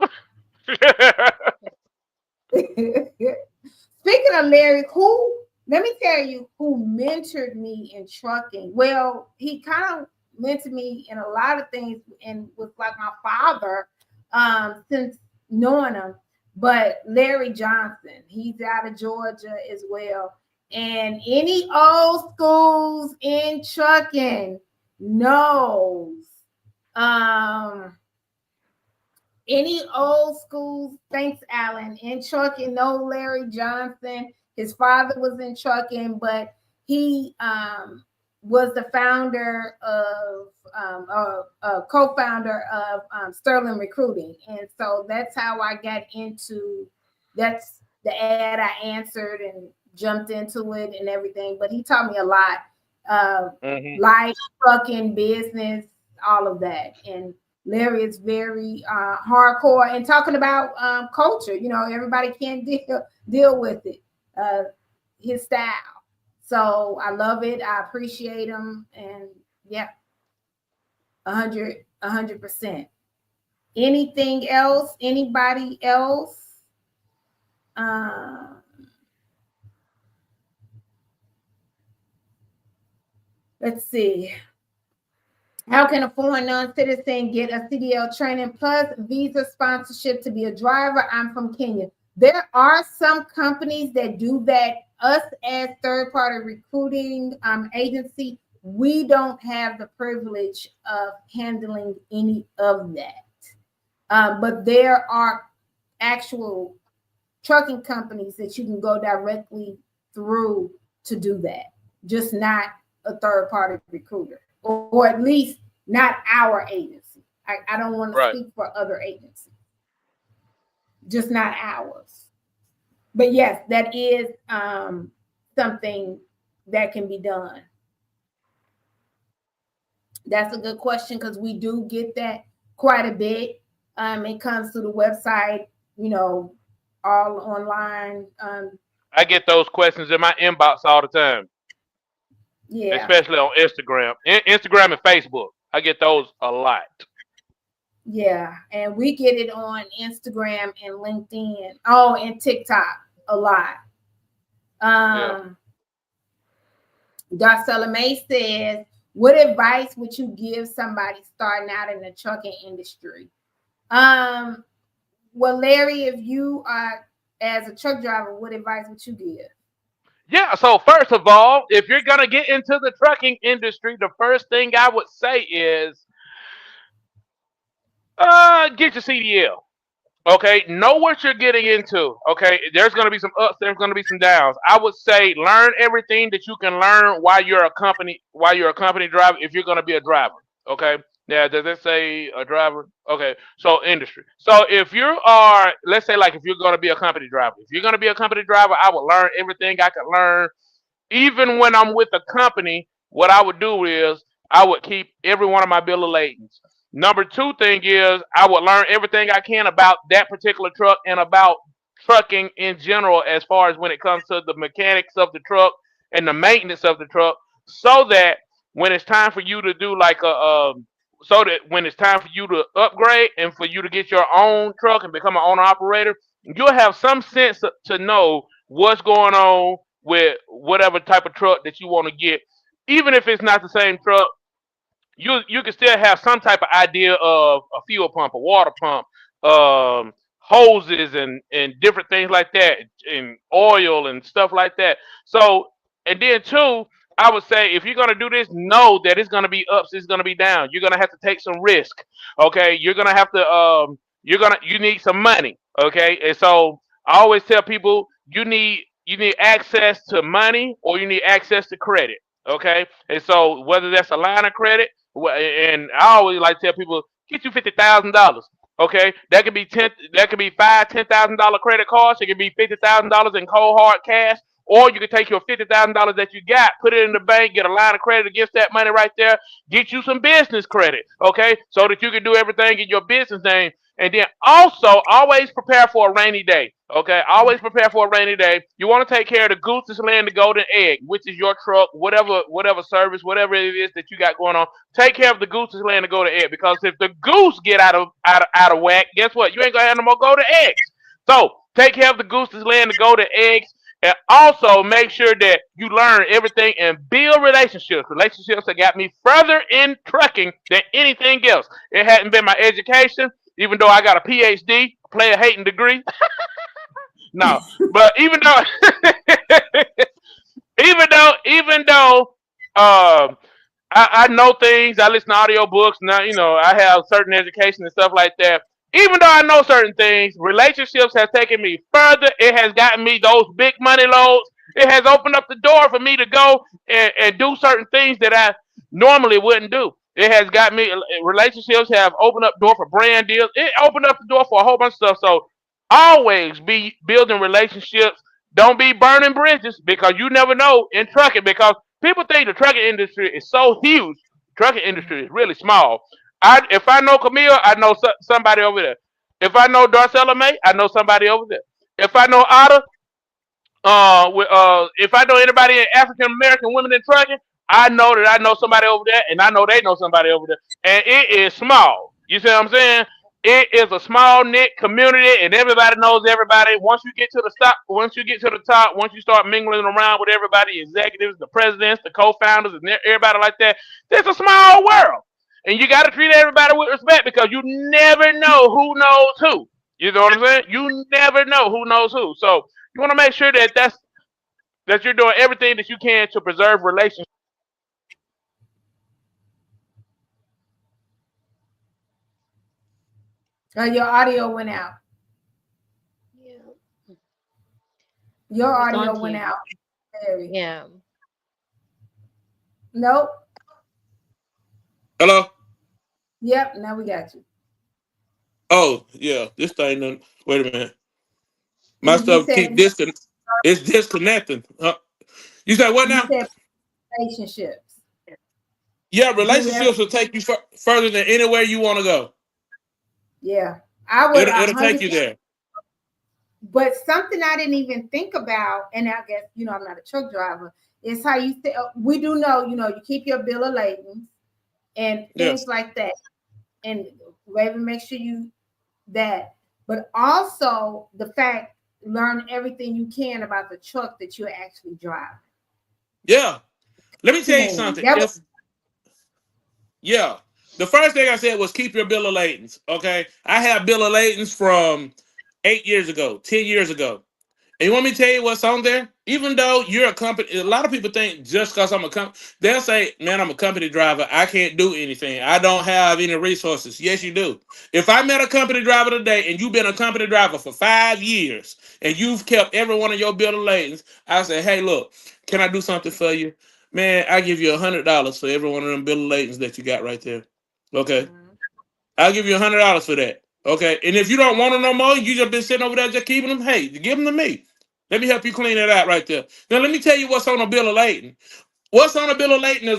Speaking of Larry, let me tell you who mentored me in trucking. Well, he kind of mentored me in a lot of things and was like my father since knowing him. But Larry Johnson, he's out of Georgia as well. And any old schools in trucking knows. Any old schools, thanks, Alan, in trucking, know Larry Johnson. His father was in trucking, but he was the founder of, co-founder of Sterling Recruiting. And so that's how I got into, that's the ad I answered and jumped into it and everything. But he taught me a lot, life, trucking, business, all of that. And Larry is very hardcore and talking about culture. Everybody can't deal with it, his style. So I love it. I appreciate him. And yeah, 100%. Anything else? Anybody else? Let's see. How can a foreign non-citizen get a CDL training plus visa sponsorship to be a driver? I'm from Kenya. There are some companies that do that. Us as third-party recruiting agency, we don't have the privilege of handling any of that. But there are actual trucking companies that you can go directly through to do that. Just not a third-party recruiter. Or at least not our agency. I don't want to speak for other agencies. Just not ours. But yes, that is something that can be done. That's a good question because we do get that quite a bit. It comes to the website, all online. I get those questions in my inbox all the time. Yeah. especially on Instagram, Instagram and Facebook. I get those a lot. Yeah. And we get it on Instagram and LinkedIn. Oh, and TikTok a lot. Yeah. Darcella May says, what advice would you give somebody starting out in the trucking industry? Well, Larry, if you are as a truck driver, what advice would you give? Yeah. So first of all, if you're gonna get into the trucking industry, the first thing I would say is, get your CDL. Okay, know what you're getting into. Okay, there's going to be some ups, there's going to be some downs. I would say learn everything that you can learn while you're a company driver. If you're going to be a driver, okay. Now, does it say a driver? Okay, so industry. So if you are, let's say, like if you're going to be a company driver, if you're going to be a company driver, I would learn everything I could learn even when I'm with a company, what I would do is I would keep every one of my bill of ladings. Number two thing is I would learn everything I can about that particular truck and about trucking in general, as far as when it comes to the mechanics of the truck and the maintenance of the truck, so that when it's time for you to do like so that when it's time for you to upgrade and for you to get your own truck and become an owner operator, you'll have some sense to know what's going on with whatever type of truck that you want to get. Even if it's not the same truck, you can still have some type of idea of a fuel pump, a water pump, hoses, and different things like that, and oil and stuff like that. So, and then two, I would say if you're gonna do this, know that it's gonna be ups, it's gonna be down. You're gonna have to take some risk. Okay, you're gonna have to you need some money. Okay, and so I always tell people you need access to money or you need access to credit. Okay, and so whether that's a line of credit, and I always like to tell people, get you $50,000. Okay, that could be that could be $5,000, $10,000 credit cards. It could be $50,000 in cold hard cash, or you could take your $50,000 that you got, put it in the bank, get a line of credit against that money right there, get you some business credit. Okay, so that you can do everything in your business name, and then also always prepare for a rainy day. Okay, always prepare for a rainy day. You want to take care of the goose that's laying the golden egg, which is your truck, whatever service, whatever it is that you got going on. Take care of the goose that's laying the golden egg, because if the goose get out of whack, guess what? You ain't gonna have no more golden eggs. So take care of the goose that's laying the golden eggs, and also make sure that you learn everything and build relationships. Relationships that got me further in trucking than anything else. It hadn't been my education, even though I got a PhD, player hating degree. No, but even though I know things, I listen to audio books now, I have certain education and stuff like that. Even though I know certain things, relationships has taken me further. It has gotten me those big money loads. It has opened up the door for me to go and do certain things that I normally wouldn't do. It has got me, relationships have opened up the door for brand deals. It opened up the door for a whole bunch of stuff. So always be building relationships. Don't be burning bridges, because you never know in trucking, because people think the trucking industry is so huge. Trucking industry is really small. If I know Camille, I know somebody over there. If I know Darcella May, I know somebody over there. If I know Otta, if I know anybody in African American women in trucking, I know that I know somebody over there, and I know they know somebody over there, and it is small. You see what I'm saying? It is a small knit community, and everybody knows everybody. Once you get to the top, once you start mingling around with everybody, executives, the presidents, the co-founders, and everybody like that, it's a small world, and you got to treat everybody with respect, because you never know who knows who. You know what I'm saying? You never know who knows who. So you want to make sure that you're doing everything that you can to preserve relationships. Your audio went out. Yeah, Your we audio can't went hear you. out. Larry. Yeah. Nope. Hello? Yep. Now we got you. Oh, yeah. This thing done. Wait a minute. My You stuff said it's disconnecting. You said what you now? said relationships. Yeah, Do relationships will take you further than anywhere you want to go. Yeah. I would It'll take 100. you there. But something I didn't even think about, and I guess I'm not a truck driver, It's how you say. We do know, you keep your bill of lading and things like that. And Raven, make sure you that. But also the fact, learn everything you can about the truck that you're actually driving. Yeah. Let me tell you something. The first thing I said was keep your bill of ladings. Okay. I have bill of ladings from 8 years ago, 10 years ago. And you want me to tell you what's on there? Even though you're a company, a lot of people think just because I'm a company, they'll say, man, I'm a company driver. I can't do anything. I don't have any resources. Yes, you do. If I met a company driver today and you've been a company driver for 5 years and you've kept every one of your bill of ladings, I say, hey, look, can I do something for you? Man, I give you $100 for every one of them bill of ladings that you got right there. Okay. I'll give you $100 for that. Okay. And if you don't want them no more, you just been sitting over there just keeping them, hey, give them to me. Let me help you clean it out right there. Now let me tell you what's on a bill of lading. What's on a bill of lading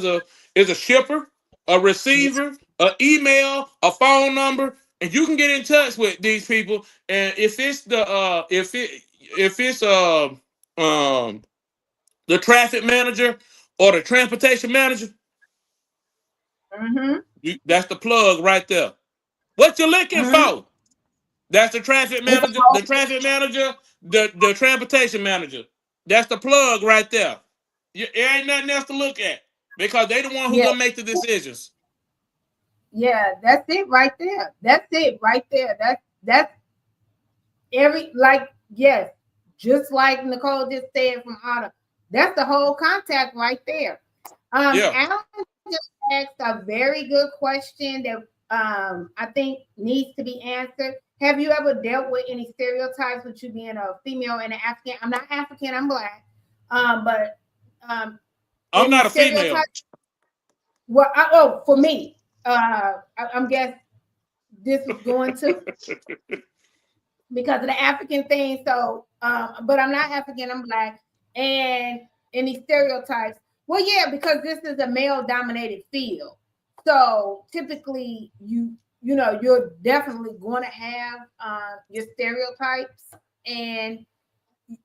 is a shipper, a receiver, an email, a phone number, and you can get in touch with these people. And if it's the traffic manager or the transportation manager, that's the plug right there. What you looking for? That's the traffic manager, the transportation manager. That's the plug right there. It ain't nothing else to look at because they the one who gonna make the decisions. Yeah, that's it right there. That's it right there. That's yes, just like Nicole just said from Autumn. That's the whole contact right there. Alan just asked a very good question that I think needs to be answered. Have you ever dealt with any stereotypes with you being a female and an African? I'm not African, I'm Black. But I'm not a female. Well, for me, I'm guessing this was going to because of the African thing. So, but I'm not African, I'm Black. And any stereotypes? Well, yeah, because this is a male-dominated field. So typically, you're definitely going to have your stereotypes, and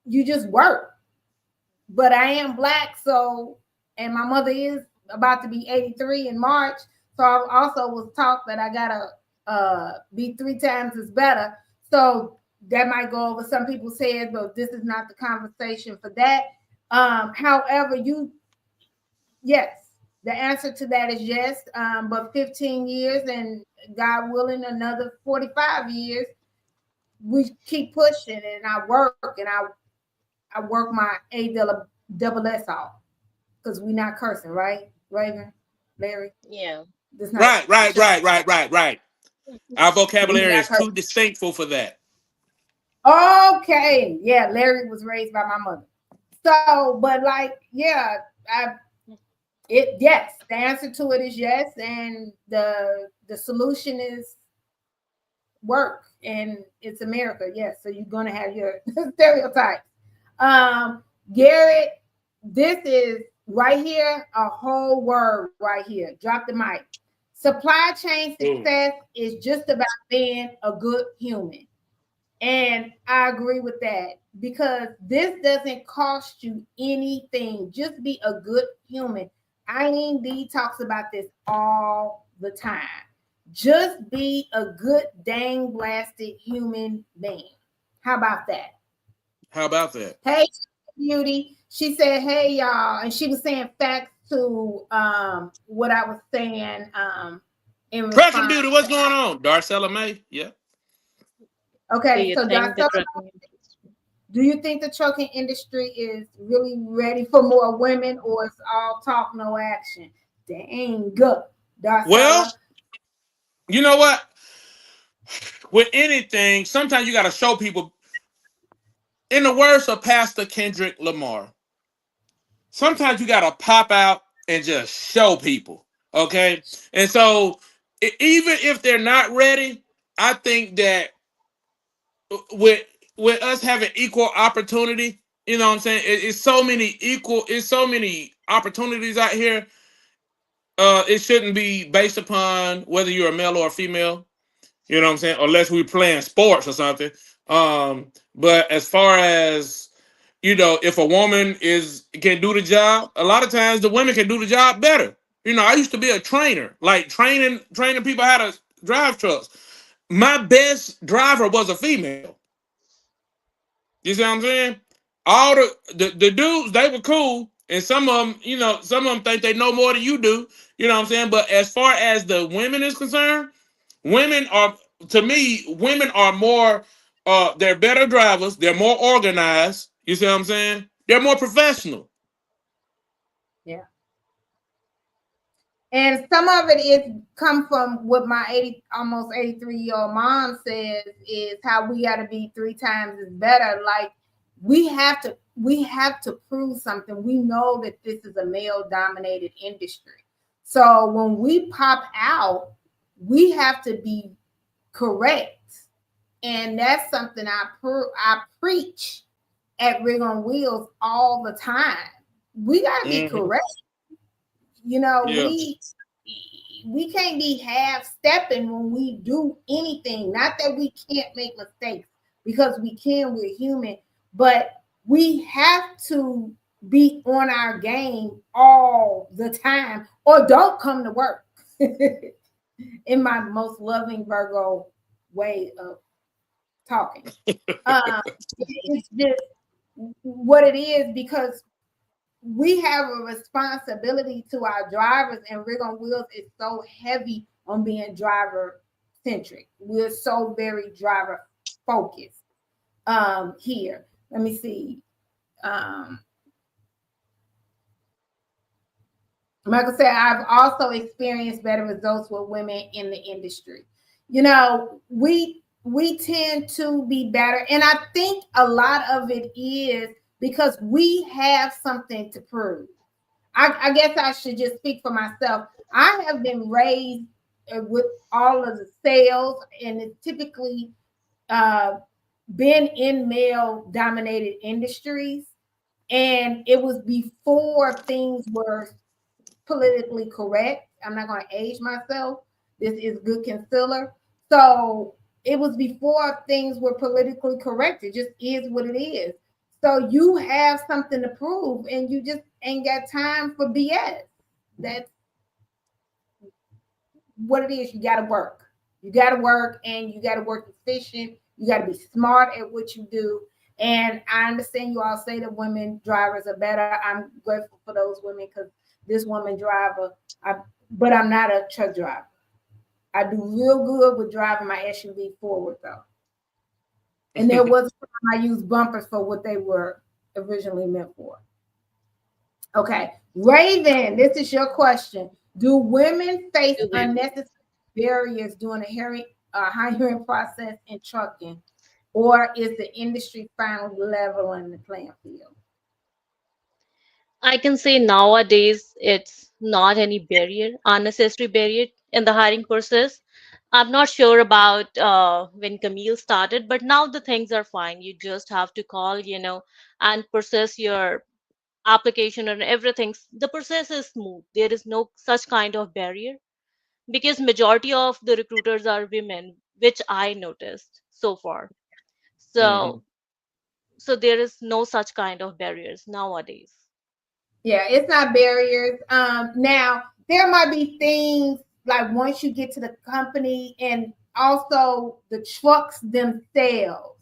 you just work. But I am Black, so, and my mother is about to be 83 in March, so I also was taught that I gotta be 3 times as better. So that might go over some people's heads, but this is not the conversation for that. However, yes, the answer to that is yes. But 15 years and God willing, another 45 years, we keep pushing, and I work, and I work my double S off because we're not cursing, right, Raven, Larry? Yeah. Right. Our vocabulary is too distinctful for that. Okay, yeah, Larry was raised by my mother. So, but yes, the answer to it is yes, and the solution is work, and it's America. Yes, so you're gonna have your stereotypes. Garrett, this is right here, a whole word right here. Drop the mic. Supply chain success is just about being a good human. And I agree with that, because this doesn't cost you anything. Just be a good human. Eileen D talks about this all the time. Just be a good dang blasted human being. How about that? Hey, Beauty. She said, hey, y'all. And she was saying facts to what I was saying in response. Trucking Beauty, what's going on? Darcella May, yeah. Okay, so do you think the trucking industry is really ready for more women, or it's all talk, no action? Dang good. Well, you know what? With anything, sometimes you got to show people. In the words of Pastor Kendrick Lamar, sometimes you got to pop out and just show people, okay? And so, even if they're not ready, I think that with us having equal opportunity, you know what I'm saying? It's so many opportunities out here. It shouldn't be based upon whether you're a male or a female. You know what I'm saying? Unless we're playing sports or something. But as far as if a woman can do the job, a lot of times the women can do the job better. I used to be a trainer, like training people how to drive trucks. My best driver was a female. You see what I'm saying? All the dudes, they were cool, and some of them, some of them think they know more than you do. You know what I'm saying? But as far as the women is concerned, women are, to me, women are more. They're better drivers. They're more organized. You see what I'm saying? They're more professional. Yeah. And some of it is come from what my almost 83-year-old mom says is how we got to be 3 times as better. Like we have to prove something. We know that this is a male dominated industry. So when we pop out, we have to be correct. And that's something I preach at Rig on Wheels all the time. We got to be correct. Yeah. We can't be half stepping when we do anything. Not that we can't make mistakes, because we can, we're human, but we have to be on our game all the time or don't come to work. In my most loving Virgo way of talking. It's just what it is, because we have a responsibility to our drivers, and Rig on Wheels is so heavy on being driver centric. We're so very driver focused here. Let me see. Michael said, I've also experienced better results with women in the industry. We tend to be better. And I think a lot of it is because we have something to prove. I guess I should just speak for myself. I have been raised with all of the sales, and it's typically been in male dominated industries. And it was before things were politically correct. I'm not going to age myself. This is good concealer. So it was before things were politically correct. It just is what it is. So you have something to prove, and you just ain't got time for BS. That's what it is. You got to work. You got to work, and you got to work efficient. You got to be smart at what you do. And I understand you all say that women drivers are better. I'm grateful for those women, because this woman driver, but I'm not a truck driver. I do real good with driving my SUV forward, though. And there was a time I used bumpers for what they were originally meant for. Okay. Raven, this is your question. Do women face unnecessary barriers during the hiring process in trucking, or is the industry finally leveling the playing field? I can say nowadays it's not any barrier, unnecessary barrier in the hiring process. I'm not sure about when Camille started, but now the things are fine. You just have to call, and process your application and everything. The process is smooth. There is no such kind of barrier because majority of the recruiters are women, which I noticed so far. So, so there is no such kind of barriers nowadays. Yeah, it's not barriers. Now there might be things like once you get to the company, and also the trucks themselves,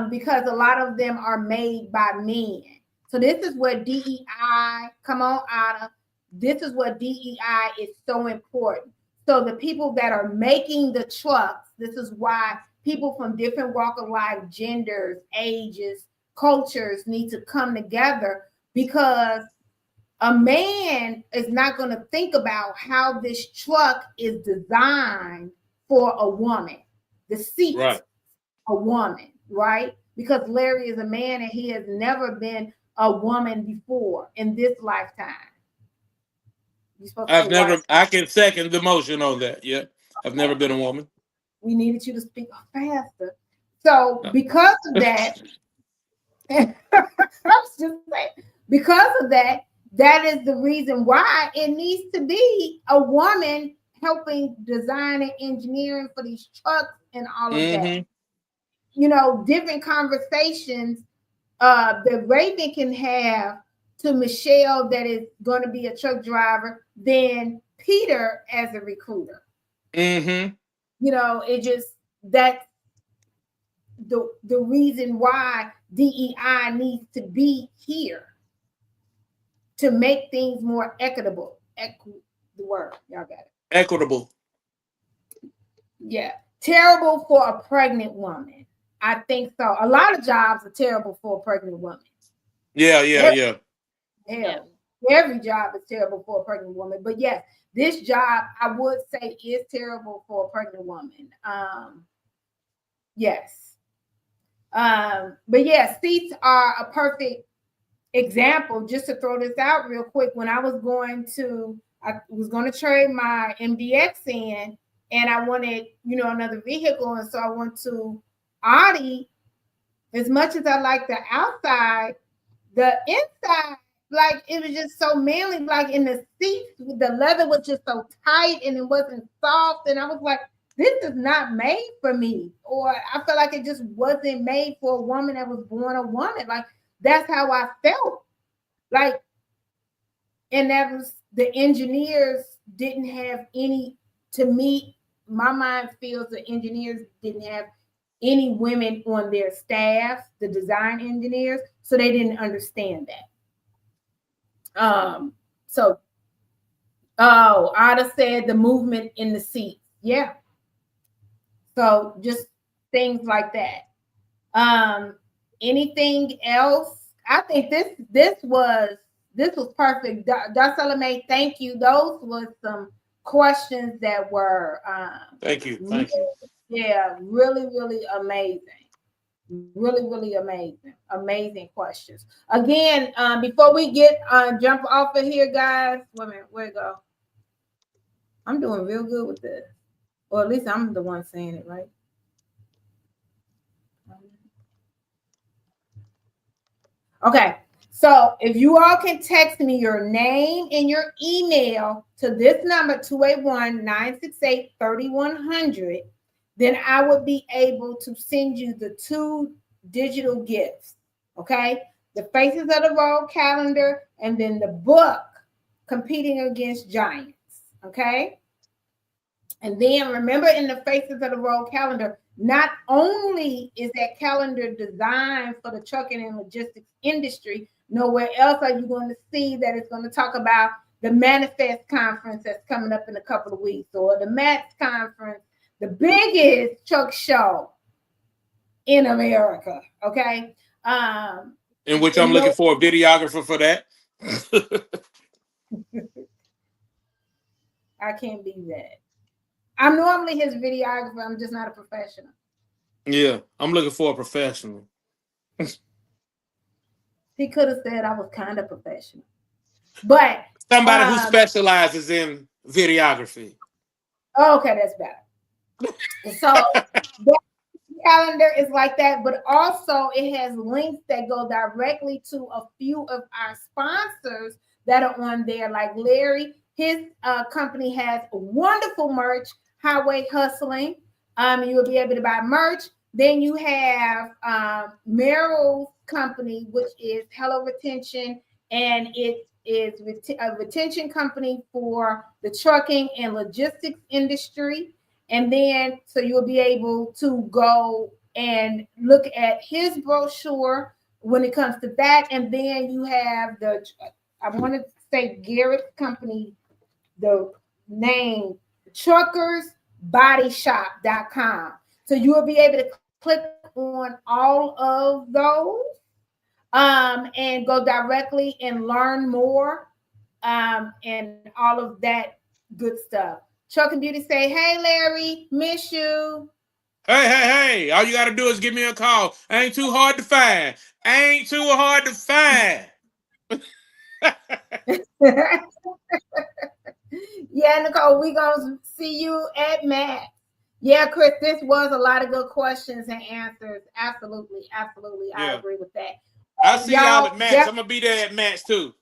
because a lot of them are made by men. So this is where DEI, come on, Ada. This is what DEI is so important. So the people that are making the trucks, this is why people from different walk of life, genders, ages, cultures need to come together, because a man is not going to think about how this truck is designed for a woman. The seat, right. A woman, right? Because Larry is a man and he has never been a woman before in this lifetime. I can second the motion on that. Yeah. I've never been a woman. We needed you to speak faster. So because of that, I was just saying, because of that, that is the reason why it needs to be a woman helping design and engineering for these trucks and all of that. Different conversations that Raven can have to Michelle that is going to be a truck driver than Peter as a recruiter. Mm-hmm. You know, it just that's the reason why DEI needs to be here to make things more equitable. The word, y'all got it. Equitable. Yeah. Terrible for a pregnant woman. I think so. A lot of jobs are terrible for a pregnant woman. Yeah. Hell, every job is terrible for a pregnant woman. But yes, this job I would say is terrible for a pregnant woman. Yes. But yeah, seats are a perfect example. Just to throw this out real quick, when I was going to trade my MDX in, and I wanted, another vehicle, and so I went to Audi. As much as I like the outside, the inside, like it was just so manly. Like in the seats, the leather was just so tight and it wasn't soft, and I was like, this is not made for me. Or I felt like it just wasn't made for a woman that was born a woman. Like that's how I felt. Like, and that was the engineers didn't have any. To me, my mind feels the engineers didn't have any women on their staff, the design engineers, so they didn't understand that. Ada said the movement in the seat. Yeah. So just things like that. Anything else? I think this was perfect. Salome, thank you. Those was some questions that were Thank you. Yeah, really, really amazing. Really, really amazing. Amazing questions. Again, before we get jump off of here, guys. Wait a minute, where it go? I'm doing real good with this. Or at least I'm the one saying it, right? Okay. So if you all can text me your name and your email to this number, 281-968-3100, then I would be able to send you the 2 digital gifts. Okay. The Faces of the Road calendar and then the book, Competing Against Giants. Okay. And then remember, in the Faces of the Road calendar, not only is that calendar designed for the trucking and logistics industry, nowhere else are you going to see that it's going to talk about the Manifest conference that's coming up in a couple of weeks, or the MATS conference, the biggest truck show in America. Okay. In which I'm looking for a videographer for that. I can't be that. I'm normally his videographer. I'm just not a professional. Yeah, I'm looking for a professional. He could have said I was kind of professional, but somebody who specializes in videography. Okay, that's better. So that calendar is like that, but also it has links that go directly to a few of our sponsors that are on there. Like Larry, his company has wonderful merch, Highway Hustling. You will be able to buy merch. Then you have Merrill's company, which is Hello Retention, and it is a retention company for the trucking and logistics industry. And then, so you'll be able to go and look at his brochure when it comes to that. And then you have I want to say Garrett's company, the name truckersbodyshop.com. So you will be able to click on all of those and go directly and learn more and all of that good stuff. Truck and Beauty say, hey, Larry, miss you. Hey. All you got to do is give me a call. Ain't too hard to find. Yeah, Nicole, we're going to see you at Matt. Yeah, Chris, this was a lot of good questions and answers. Absolutely. Yeah. I agree with that. I'll see y'all at Matt's. I'm going to be there at Matt's too.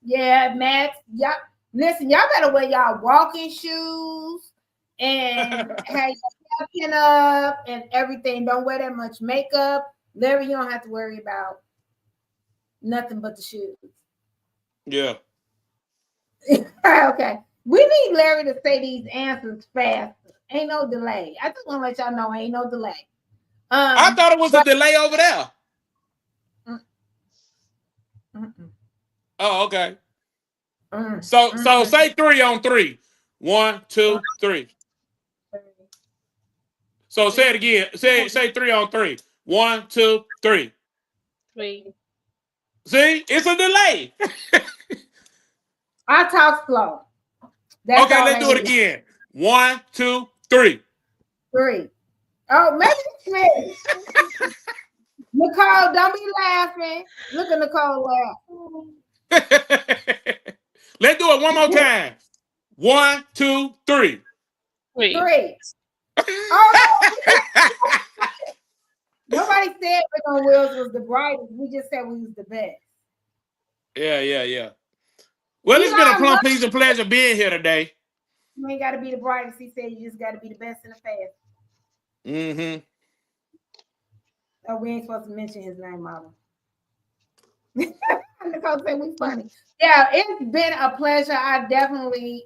Yeah, Matt's. Yep. Listen, y'all better wear y'all walking shoes and have your pin up and everything. Don't wear that much makeup. Larry, you don't have to worry about nothing but the shoes. Yeah. Okay. We need Larry to say these answers faster. Ain't no delay. I just want to let y'all know ain't no delay. I thought it was a delay over there. Oh, okay. So say 3 on 3. 1, 2, 3. So say it again. Say 3 on 3. 1, 2, 3. 3. See, it's a delay. I talk slow. That's Okay, all let's I do it need. again. 1, 2, 3. 3. Oh, maybe it's me. Nicole, don't be laughing. Look at Nicole laugh. Let's do it one more time. 1, 2, 3. 3. Oh, nobody said Rick on Wheels was the brightest. We just said we was the best. Yeah. Well, it's been a plum pleasing pleasure being here today. You ain't got to be the brightest. He said you just got to be the best and the fastest. Mm-hmm. Oh, we ain't supposed to mention his name, Mama. Nicole said we funny. Yeah, it's been a pleasure. I definitely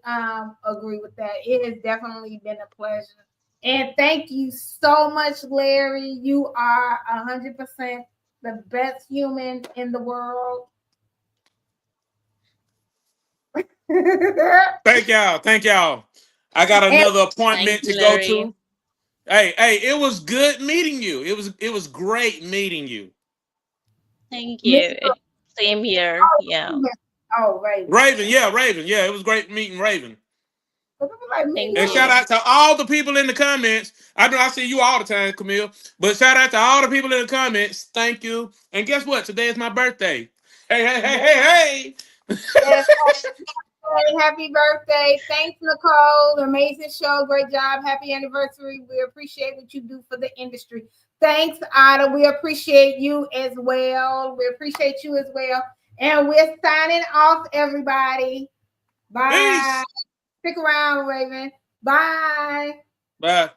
agree with that. It has definitely been a pleasure. And thank you so much, Larry. You are 100% the best human in the world. Thank y'all. I got another appointment to go to. Hey, it was good meeting you. It was great meeting you. Thank you. Same here. Yeah. Oh, Raven. Raven. Yeah, it was great meeting Raven. Thank And you. shout out to all the people in the comments. I know I see you all the time, Camille. But shout out to all the people in the comments. Thank you. And guess what? Today is my birthday. Hey. Yes, happy birthday. Thanks, Nicole. Amazing show. Great job. Happy anniversary. We appreciate what you do for the industry. Thanks, Ada. We appreciate you as well. We appreciate you as well. And we're signing off, everybody. Bye. Peace. Stick around, Raven. Bye. Bye.